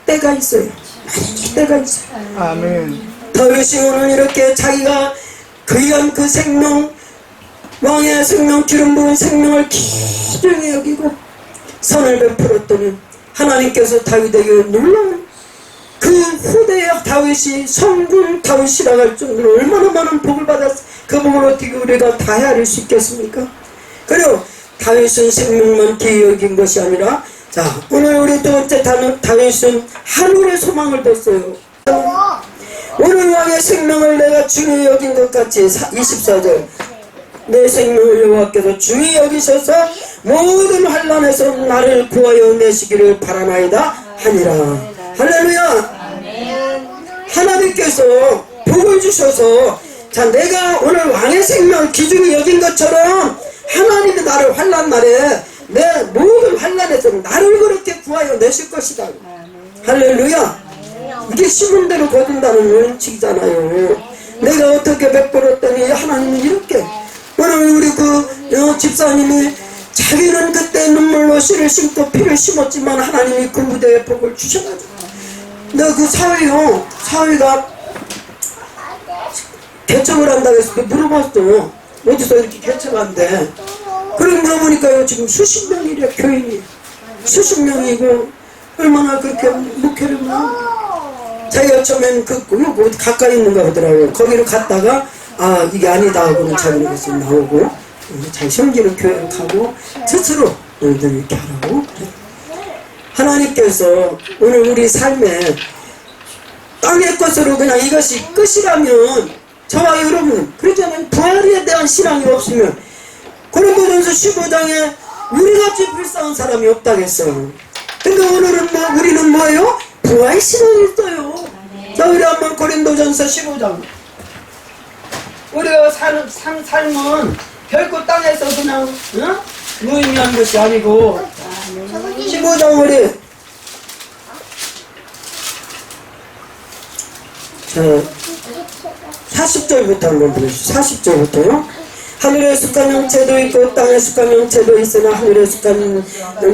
[SPEAKER 1] 때가 있어요. 많이 때가 있어요.
[SPEAKER 3] 아멘.
[SPEAKER 1] 다윗이 오늘 이렇게 자기가 귀한 그 생명, 왕의 생명, 기름 부은 생명을 귀중히 여기고 선을 베풀었더니 하나님께서 다윗에게 놀라운 그 후대의 다윗이 성군 다윗이라고 할 정도로 얼마나 많은 복을 받았어. 그 복을 어떻게 우리가 다 헤아릴 수 있겠습니까? 그리고 다윗은 생명만 귀히 여긴 것이 아니라, 자, 오늘 우리 두 번째 다윗은 하늘의 소망을 뒀어요. 오늘 왕의 생명을 내가 중히 여긴 것 같이 24절, 내 생명을 여호와께서 중히 여기셔서 모든 환난에서 나를 구하여 내시기를 바라나이다 하니라. 할렐루야. 하나님께서 복을 주셔서, 자, 내가 오늘 왕의 생명을 귀중히 여긴 것처럼 하나님이 나를 환난 날에 내 모든 환난에서 나를 그렇게 구하여 내실 것이다. 할렐루야. 이게 심은 대로 거둔다는 원칙이잖아요. 내가 어떻게 베풀었더니 하나님은 이렇게. 오늘 우리 그 집사님이 자기는 그때 눈물로 씨를 심고 피를 심었지만 하나님이 그 무대에 복을 주셔가지고, 내가 그 사위가 개척을 한다고 해서 물어봤어. 어디서 이렇게 개척한대. 그럼 물어보니까요, 지금 수십 명이래, 교인이. 수십 명이고, 얼마나 그렇게 목회를 하고. 자기가 처음엔 그 가까이 있는가 보더라고요. 거기로 갔다가, 아, 이게 아니다 하고는 자기는 것을 나오고, 자기 섬기는 교회를 가고, 스스로 너희들 이렇게 하라고. 하나님께서 오늘 우리 삶에 땅의 것으로 그냥 이것이 끝이라면, 저와 여러분, 그렇잖아요. 부활에 대한 신앙이 없으면, 고린도전서 15장에 우리같이 불쌍한 사람이 없다겠어요. 근데 오늘은 우리는 뭐예요? 부활 신앙이 있어요. 자, 우리 한번 고린도전서 15장. 우리가 사는 삶은 결코 땅에서 그냥 무의미한 것이 아니고, 15장 우리, 자, 40절부터 한번 보여주세요. 40절부터요. 하늘에 속한 형체도 있고 땅에 속한 형체도 있으나 하늘에 속한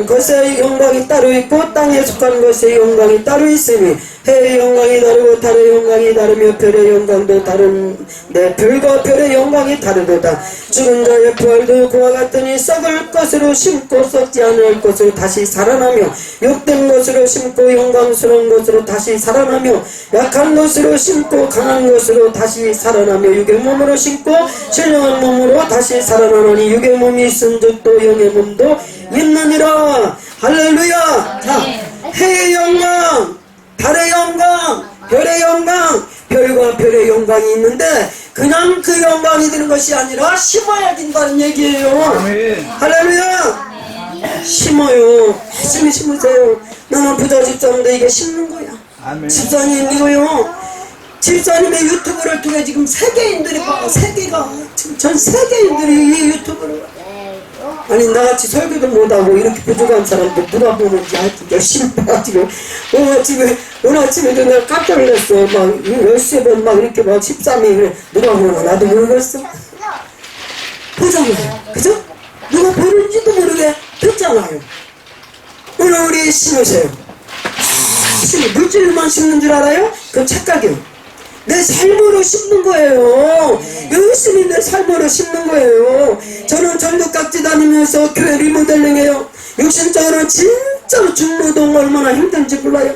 [SPEAKER 1] 것의 영광이 따로 있고 땅에 속한 것의 영광이 따로 있으니 해의 영광이 다르고 달의 영광이 다르며 별의 영광도 다른데 별과 별의 영광이 다르도다. 죽은 자의 부활도 그와 같으니 썩을 것으로 심고 썩지 않을 것으로 다시 살아나며 욕된 것으로 심고 영광스러운 것으로 다시 살아나며 약한 것으로 심고 강한 것으로 다시 살아나며 육의 몸으로 심고 신령한 몸으로 다시 살아나니 육의 몸이 있은 적도 영의 몸도 있느니라. 할렐루야. 자, 해의 영광, 달의 영광, 별의 영광, 별과 별의 영광이 있는데 그냥 그 영광이 되는 것이 아니라 심어야 된다는 얘기예요. 할렐루야. 심어요. 열심히 심으세요. 나는 부자 집사인데 이게 심는 거야. 집사님 이거요. 집사님의 유튜브를 통해 지금 세계인들이 봐. 세계가 지금 전 세계인들이 이 유튜브를 아니 나같이 설교도 못하고 이렇게 부족한 사람도 누가 보는지 하여튼 열심히 봐가지고 오늘 아침에도 내가 깜짝 놀랐어. 막 13번 막 이렇게 막 13일 누가 보나 나도 모르겠어. 보잖아요. 그죠? 누가 보는지도 모르게 듣잖아요. 오늘 우리 심으세요. 물질만 심는 줄 알아요? 그건 착각이요. 내 삶으로 심는 거예요. 열심히 내 삶으로 심는 거예요. 저는 전국각지 다니면서 교회 리모델링해요. 육신적으로 진짜로 중노동 얼마나 힘든지 몰라요.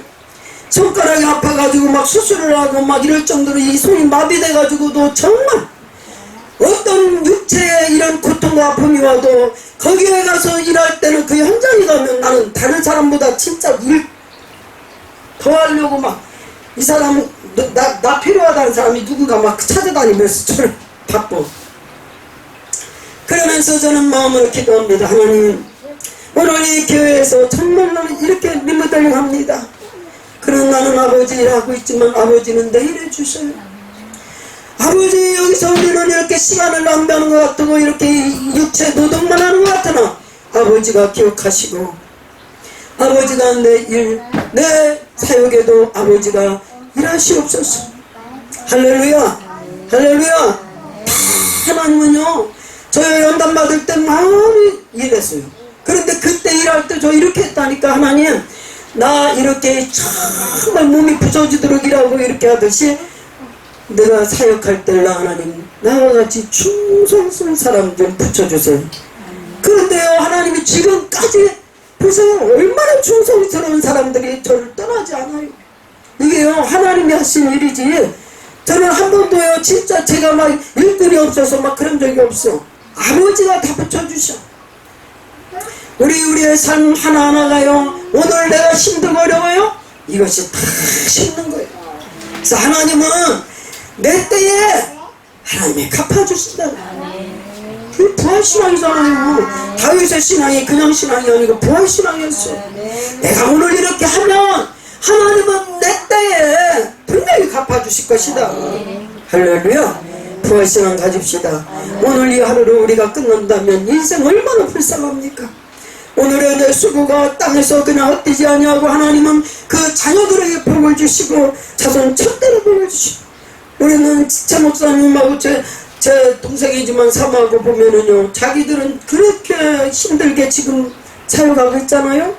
[SPEAKER 1] 손가락이 아파가지고 막 수술을 하고 막 이럴 정도로 이 손이 마비돼가지고도 정말 어떤 육체에 이런 고통과 아픔이 와도 거기에 가서 일할 때는 그 현장에 가면 나는 다른 사람보다 진짜 일 더 하려고 막 이 사람 나 필요하다는 사람이 누군가 막 찾아다니면서 저를 바빠. 그러면서 저는 마음으로 기도합니다. 하나님 오늘 이 교회에서 정말 나는 이렇게 리모델링 합니다. 그런 나는 아버지 일하고 있지만 아버지는 내일 해주셔요. 아버지 여기서 우리는 이렇게 시간을 낭비하는 것 같고 이렇게 육체 노동만 하는 것 같으나 아버지가 기억하시고 아버지가 내 일, 내 사역에도 아버지가 일하시옵소서. 할렐루야. 할렐루야. 하나님은요 저희 연단 받을 때 많이 일했어요. 그런데 그때 일할 때 저 이렇게 했다니까. 하나님 나 이렇게 정말 몸이 부서지도록 일하고 이렇게 하듯이 내가 사역할 때 하나님 나와 같이 충성스러운 사람 좀 붙여주세요. 그런데요 하나님이 지금까지 그래서 얼마나 충성스러운 사람들이 저를 떠나지 않아요. 이게요 하나님이 하신 일이지 저는 한 번도요 진짜 제가 막 일꾼이 없어서 막 그런 적이 없어. 아버지가 다 붙여주셔. 우리의 삶 하나하나가요 오늘 내가 힘들고 어려워요 이것이 다 심는 거예요. 그래서 하나님은 내 때에 하나님이 갚아주신다. 그 부활신앙이잖아요. 다윗의 신앙이 그냥 신앙이 아니고 부활신앙이었어요. 내가 오늘 이렇게 하면 하나님은 내 때에 분명히 갚아주실 것이다. 할렐루야. 부활신앙 가집시다. 오늘 이 하루를 우리가 끝난다면 인생 얼마나 불쌍합니까? 오늘의 내 수고가 땅에서 그냥 헛되지 아니하고 하나님은 그 자녀들에게 복을 주시고 자손 첩대로 복을 주시고 우리는 제 목사님하고 제 동생이지만 사모하고 보면은요 자기들은 그렇게 힘들게 지금 사역하고 있잖아요.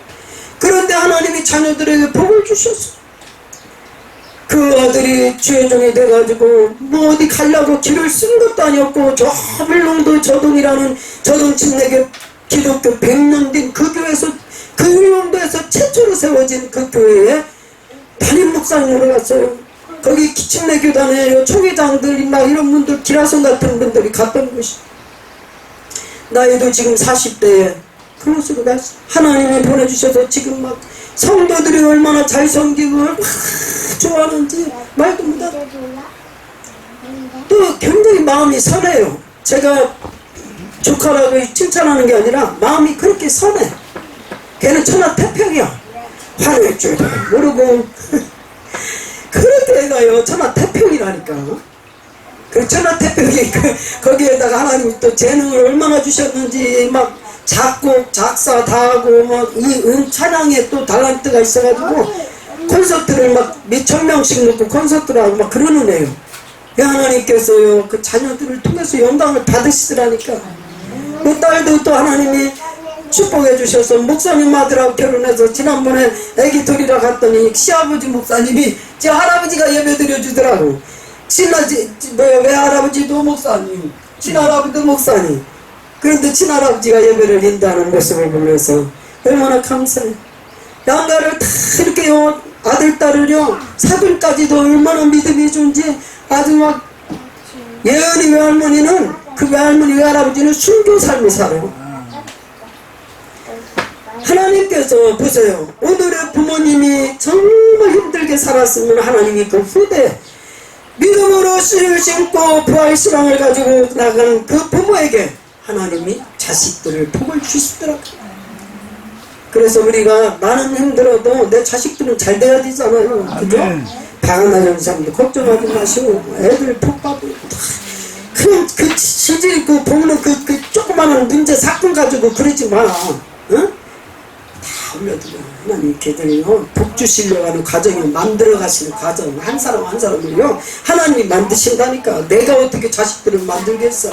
[SPEAKER 1] 그런데 하나님이 자녀들에게 복을 주셨어. 그 아들이 주의종이 돼가지고 뭐 어디 가려고 길을 쓴 것도 아니었고 저 밀롱도 저동이라는 저동 침례교 기독교 100년 된 그 교회에서 그 밀롱도에서 최초로 세워진 그 교회에 담임 목사님으로 갔어요. 거기 침례교단에 총회장들 막 이런 분들 기라성 같은 분들이 갔던 곳이 나이도 지금 40대에 그것으로 갔어. 하나님이 보내주셔서 지금 막 성도들이 얼마나 잘 섬기고 얼마나 좋아하는지 말도 못하고 또 굉장히 마음이 선해요. 제가 조카라고 칭찬하는 게 아니라 마음이 그렇게 선해. 걔는 천하태평이야. 화낼 줄도 모르고 그렇게 가요. 천하태평이라니까. 그 천하태평이 거기에다가 하나님 또 재능을 얼마나 주셨는지 막 작곡 작사 다 하고 막 이 찬양에 또 달란트가 있어가지고 콘서트를 막 몇천 명씩 놓고 콘서트를 하고 막 그러는 애요. 하나님께서요 그 자녀들을 통해서 영광을 받으시더라니까. 그 딸도 또 하나님이 축복해 주셔서 목사님 아들하고 결혼해서 지난번에 애기 들이러 갔더니 시아버지 목사님이 제 할아버지가 예배 드려 주더라고. 외할아버지도 목사님, 친할아버지도 목사님. 그런데 친할아버지가 예배를 인도하는 모습을 보면서 얼마나 감사해. 양가를 다 이렇게요 아들 딸을요 사돈까지도 얼마나 믿음이 좋은지 아주 막. 예은이 외할머니는 그 외할머니 외할아버지는 순교 삶을 살아요. 하나님께서 보세요. 오늘의 부모님이 정말 힘들게 살았으면 하나님이 그 후대 믿음으로 씨를 심고 부활 신앙을 가지고 나간 그 부모에게 하나님이 자식들을 복을 주시더라고요. 그래서 우리가 나는 힘들어도 내 자식들은 잘 돼야 되잖아요. 그죠? 방황하는 사람들 걱정하지 마시고 애들 복 받고 그 시질 그 보는 그 조그마한 문제 사건 가지고 그러지 마. 응? 다 올려드려. 하나님 걔들이요 복 주시려고 하는 과정을 만들어 가시는 과정 한 사람 한 사람을요 하나님이 만드신다니까. 내가 어떻게 자식들을 만들겠어.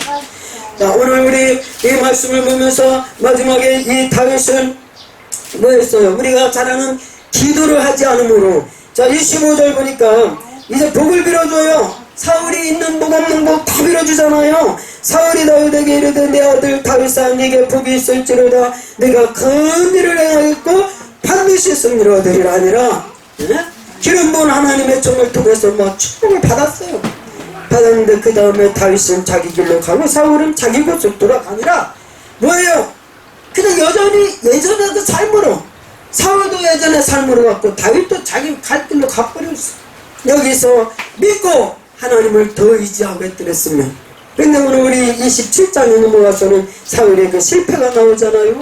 [SPEAKER 1] 자, 오늘 우리 이 말씀을 보면서 마지막에 이 다윗은 뭐였어요? 우리가 잘 아는 기도를 하지 않으므로. 자, 25절 보니까 이제 복을 빌어줘요. 사울이 있는 복 없는 복 다 빌어주잖아요. 사울이 다윗에게 이르되 내 아들 다윗아 네게 복이 있을지로다. 내가 큰 일을 행하였고 반드시 승리를 얻으리라 하니라. 예? 기름 부은 하나님의 종을 통해서 뭐 축복을 받았어요. 받았는데 그 다음에 다윗은 자기 길로 가고 사울은 자기 곳으로 돌아가니라. 뭐예요? 그냥 여전히 예전에도 삶으로 사울도 예전에 삶으로 갔고 다윗도 자기 갈 길로 가버렸어. 여기서 믿고 하나님을 더 의지하고 했더랬으면. 근데 오늘 우리 27장에 넘어가서는 사울의 그 실패가 나오잖아요.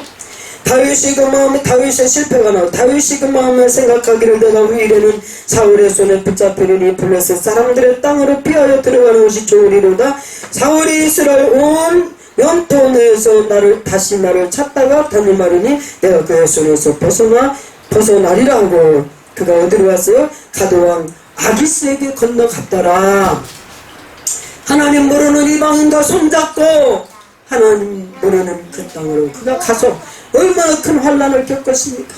[SPEAKER 1] 다윗의 실패가 나오고 다윗이 그 마음에 생각하기를 내가 후일에는 사울의 손에 붙잡히리니 블레셋 사람들의 땅으로 피하여 들어가는 것이 좋으리로다. 사울이 이스라엘 온 영토 내에서 다시 나를 찾다가 다니마르니 내가 그의 손에서 벗어나리라 하고 그가 어디로 왔어요? 가드왕 아기스에게 건너갔더라. 하나님 모르는 이방인과 손잡고 하나님 모르는 그 땅으로 그가 가서 얼마나 큰 환난을 겪었습니까?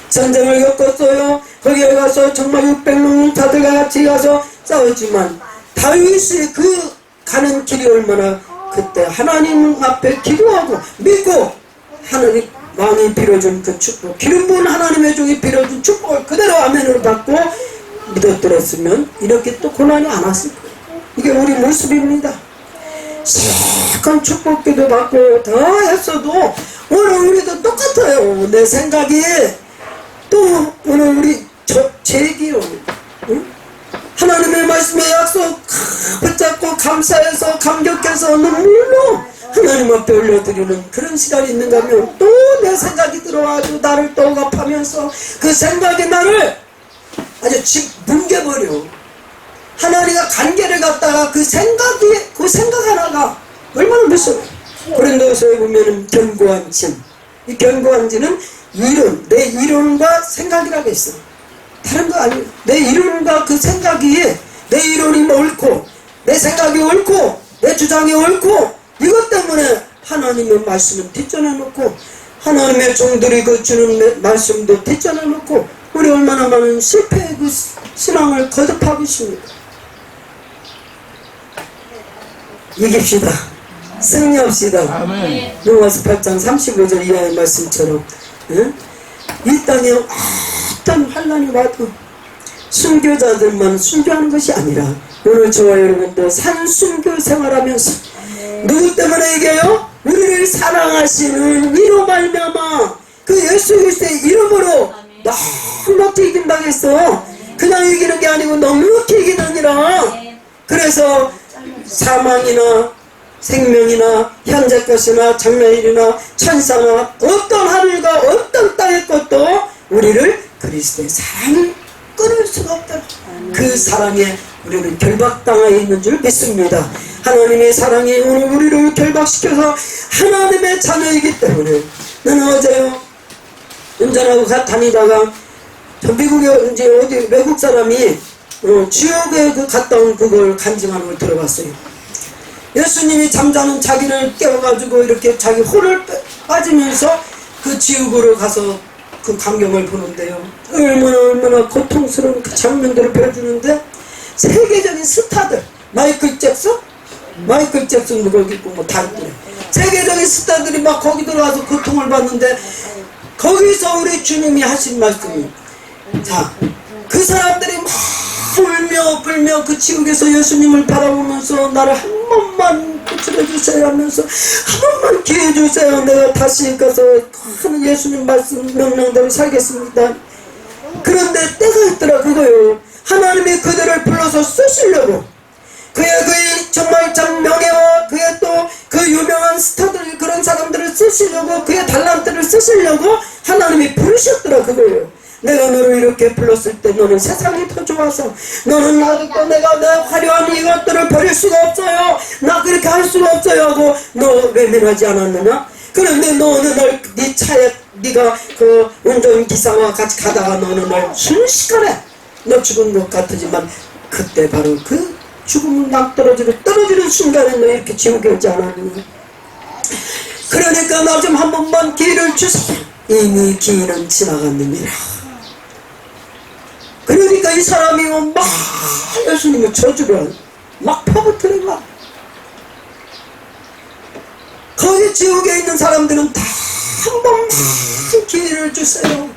[SPEAKER 1] 전쟁을 겪었어요. 거기에 가서 정말 600명 다들 같이 가서 싸웠지만 다윗이 그 가는 길이 얼마나 그때 하나님 앞에 기도하고 믿고 하나님 왕이 빌어준 그 축복 기름 부은 하나님의 종이 빌어준 축복을 그대로 아멘으로 받고 믿었더랬으면 이렇게 또 고난이 안 왔을 거예요. 이게 우리 모습입니다. 시작한 축복기도 받고 더 했어도 오늘 우리도 똑같아요. 내 생각이 또 오늘 우리 제 얘기요. 응? 하나님의 말씀의 약속 붙잡고 감사해서 감격해서 눈물로 하나님 앞에 올려드리는 그런 시간이 있는가 하면 또 내 생각이 들어와가지고 나를 또 억압하면서 그 생각이 나를 아주 뭉개버려. 하나님과 관계를 갖다가 그 생각 하나가 얼마나 무서워. 고린도서에 보면은 견고한 진. 이 견고한 진은 이론, 내 이론과 생각이라고 있어. 다른 거 아니에요. 내 이론과 그 생각이 내 이론이 옳고 내 생각이 옳고 내 주장이 옳고 이것 때문에 하나님의 말씀은 뒷전해놓고 하나님의 종들이 그 주는 말씀도 뒷전해놓고 우리 얼마나 많은 실패의 그 신앙을 거듭하고 있습니까? 이깁시다. 승리합시다. 로마서 8장 35절 이하의 말씀처럼 이 땅에 어떤 환난이 와도 순교자들만 순교하는 것이 아니라 오늘 저와 여러분도 산순교 생활하면서 누구 때문에 이게요? 우리를 사랑하시는 이로 말미암아 그 예수 그리스도의 이름으로 넉넉히 이긴다고 했어. 그냥 이기는 게 아니고 넉넉히 이기느니라. 그래서 사망이나 생명이나 현재 것이나 장래일이나 천사나 어떤 하늘과 어떤 땅의 것도 우리를 그리스도의 사랑을 끊을 수가 없다. 그 사랑에 우리는 결박당하여 있는 줄 믿습니다. 하나님의 사랑이 오늘 우리를 결박시켜서 하나님의 자녀이기 때문에 나는 어제요 운전하고 다니다가 미국에 이제 어디 외국 사람이 지옥에 갔다 온 그걸 간증하는 걸 들어봤어요. 예수님이 잠자는 자기를 깨워가지고 이렇게 자기 혼을 빠지면서 그 지옥으로 가서 그 광경을 보는데요. 얼마나 고통스러운 그 장면들을 보여주는데, 세계적인 스타들, 마이클 잭슨 거기 있고 뭐 다 있더래. 세계적인 스타들이 막 거기 들어가서 고통을 받는데, 거기서 우리 주님이 하신 말씀이, 자, 그 사람들이 막 울며 불며 그 지옥에서 예수님을 바라보면서 나를 한 번만 구출해주세요 하면서 한 번만 기회 주세요. 내가 다시 가서 하는 예수님 말씀 명령대로 살겠습니다. 그런데 때가 있더라 그거요. 하나님이 그들을 불러서 쓰시려고, 그의 정말 참 명예와 그의 또 그 유명한 스타들, 그런 사람들을 쓰시려고, 그의 달란트를 쓰시려고 하나님이 부르셨더라 그거예요. 내가 너를 이렇게 불렀을 때 너는 세상이 더 좋아서, 너는 아직도 내가 내 화려한 이것들을 버릴 수가 없어요, 나 그렇게 할 수가 없어요 하고 너 외면하지 않았느냐? 그런데 너 어느 날 네 차에 네가 그 운전기사와 같이 가다가 너 어느 날 순식간에 너 죽은 것 같으지만, 그때 바로 그 죽음을 막 떨어지는 순간에 너 이렇게 지옥에 오지 않았느냐? 그러니까 나 좀 한 번만 기회를 주세요. 이미 기회는 지나갔느니라. 그러니까 이 사람이 막 예수님을 저주를 막 퍼붓더는 거야. 거기 지옥에 있는 사람들은 다 한 번만 기회를 주세요.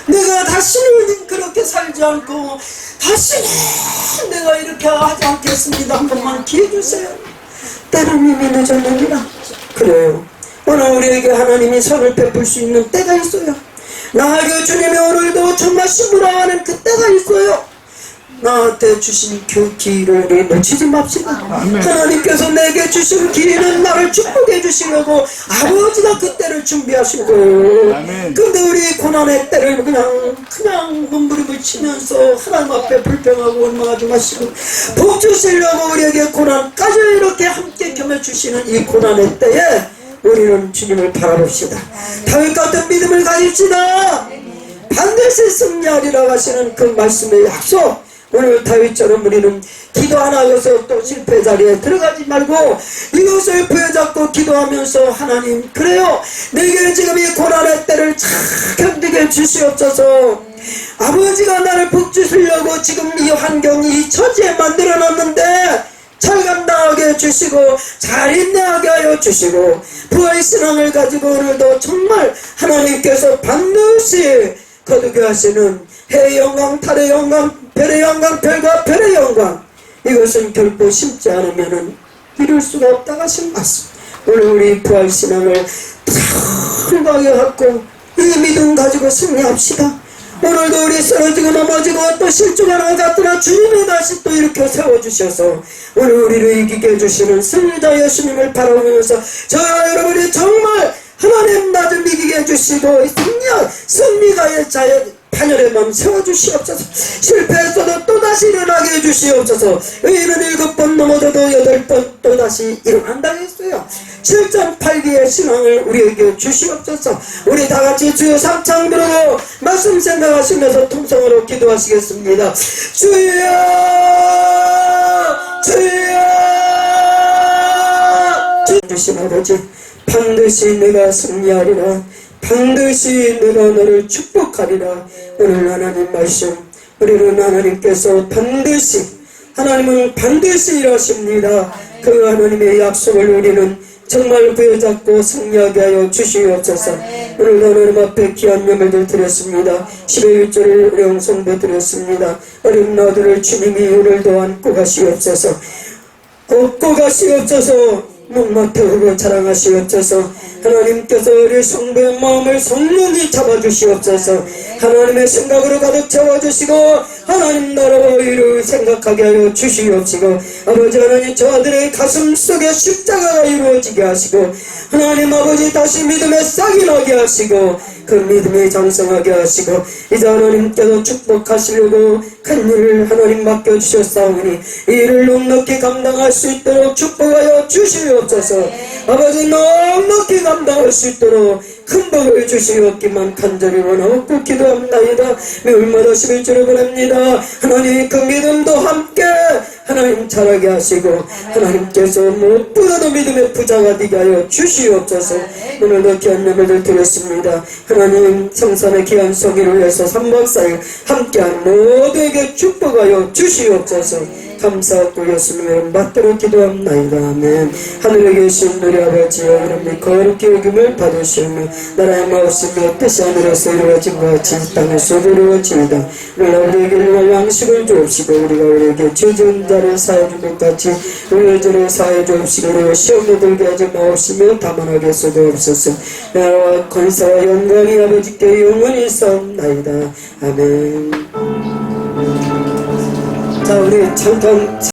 [SPEAKER 1] 내가 다시는 그렇게 살지 않고 다시는 내가 이렇게 하지 않겠습니다. 한 번만 기회 주세요. 때는 이미 늦었느니라. 그래요. 오늘 우리에게 하나님이 선을 베풀 수 있는 때가 있어요. 나에게 주님이 오늘도 정말 심으라하는 그 때가 있어요. 나한테 주신 그 기회를 우리 놓치지 맙시다. 하나님께서 내게 주신 기회는 나를 축복해 주시려고 아버지가 그 때를 준비하신 거예요. 근데 우리 고난의 때를 그냥 눈부림을 치면서 하나님 앞에 불평하고 원망하지 마시고, 복 주시려고 우리에게 고난까지 이렇게 함께 겸해주시는 이 고난의 때에 우리는 주님을 바라봅시다. 다윗 같은 믿음을 가집시다. 반드시 승리하리라 하시는 그 말씀의 약속, 오늘 다윗처럼 우리는 기도 하나 해서 또 실패 자리에 들어가지 말고 이것을 부여잡고 기도하면서, 하나님 그래요, 내게 지금 이 고난의 때를 잘 견디게 주시옵소서. 아버지가 나를 복 주시려고 지금 이 환경이 이 처지에 만들어놨는데 잘 감당하게 해주시고 잘 인내하게 하여 주시고, 부활의 신앙을 가지고 오늘도 정말 하나님께서 반드시 거두게 하시는 해의 영광, 달의 영광, 별의 영광, 별과 별의 영광, 이것은 결코 심지 않으면 이룰 수가 없다고 하신 말씀. 오늘 우리 부활 신앙을 강하게 갖고 이 믿음 가지고 승리합시다. 오늘도 우리 쓰러지고 넘어지고 또 실족하는 것 같으나 주님이 다시 또 이렇게 세워주셔서 오늘 우리를 이기게 해주시는 승리자 예수님을 바라보면서 저와 여러분이 정말 하나님 나를 이기게 해주시고 승리가의 자의 반열의 마음 세워주시옵소서. 실패했어도 또다시 일어나게 해주시옵소서. 의인은 7번 넘어져도 8번 또다시 일어난다 했어요. 7.8기의 신앙을 우리에게 주시옵소서. 우리 다같이 주여 삼창 부르고 말씀 생각하시면서 통성으로 기도하시겠습니다. 주여 주여 주신 아버지, 반드시 내가 승리하리라. 반드시 내가 너를 축복하리라. 오늘 하나님 말씀, 우리는 하나님께서 반드시, 하나님은 반드시 일하십니다. 그 하나님의 약속을 우리는 정말 부여잡고 승리하게 하여 주시옵소서. 오늘도 하나님 앞에 귀한 예물들 드렸습니다. 11조를 우리 성도 드렸습니다. 어린 나들을 주님이 오늘도 안고 가시옵소서. 업고 가시옵소서. 못마태우고 자랑하시옵소서. 하나님께서 우리 성도의 마음을 성령이 잡아주시옵소서. 하나님의 생각으로 가득 채워주시고 하나님 나라와 의를 생각하게 하여 주시옵시고, 아버지 하나님 저 아들의 가슴 속에 십자가가 이루어지게 하시고, 하나님 아버지 다시 믿음의 싹이 나게 하시고 그 믿음이 장성하게 하시고, 이제 하나님께서 축복하시려고 큰 일을 하나님 맡겨주셨사오니 이 일을 넉넉히 감당할 수 있도록 축복하여 주시옵소서. 아버지 넉넉히 감당할 수 있도록 큰 복을 주시옵기만 간절히 원하고 기도합나이다. 매울마다 11절을 보냅니다. 하나님 그 믿음도 함께 하나님 자라게 하시고 하나님께서 무엇보다도 믿음의 부자가 되게 하여 주시옵소서. 오늘도 귀한 예배를 드렸습니다. 하나님 성산의 귀한 성의를 위해서 3박 4일 함께한 모두에게 축복하여 주시옵소서. 감사하고 예수님의 이름 받들어 기도합나이다. 아멘. 하늘에 계신 우리 아버지여 이름이 거룩히 여김을 받으시오며 나라의 마옵시며 뜻이 하늘에서 이루어진 것 같이 땅에서 이루어지이다. 우리에게 일용할 양식을 주옵시고 우리가 우리에게 죄 지은 자를 사해준 것 같이 우리의 죄를 사해 주옵시고 우리가 시험에 들게 하지 마옵시며 다만 하게 쏘도옵소서. 나라와 권세와 영광이 아버지께 영원히 있사옵나이다. 아멘. 자, 우리 잠깐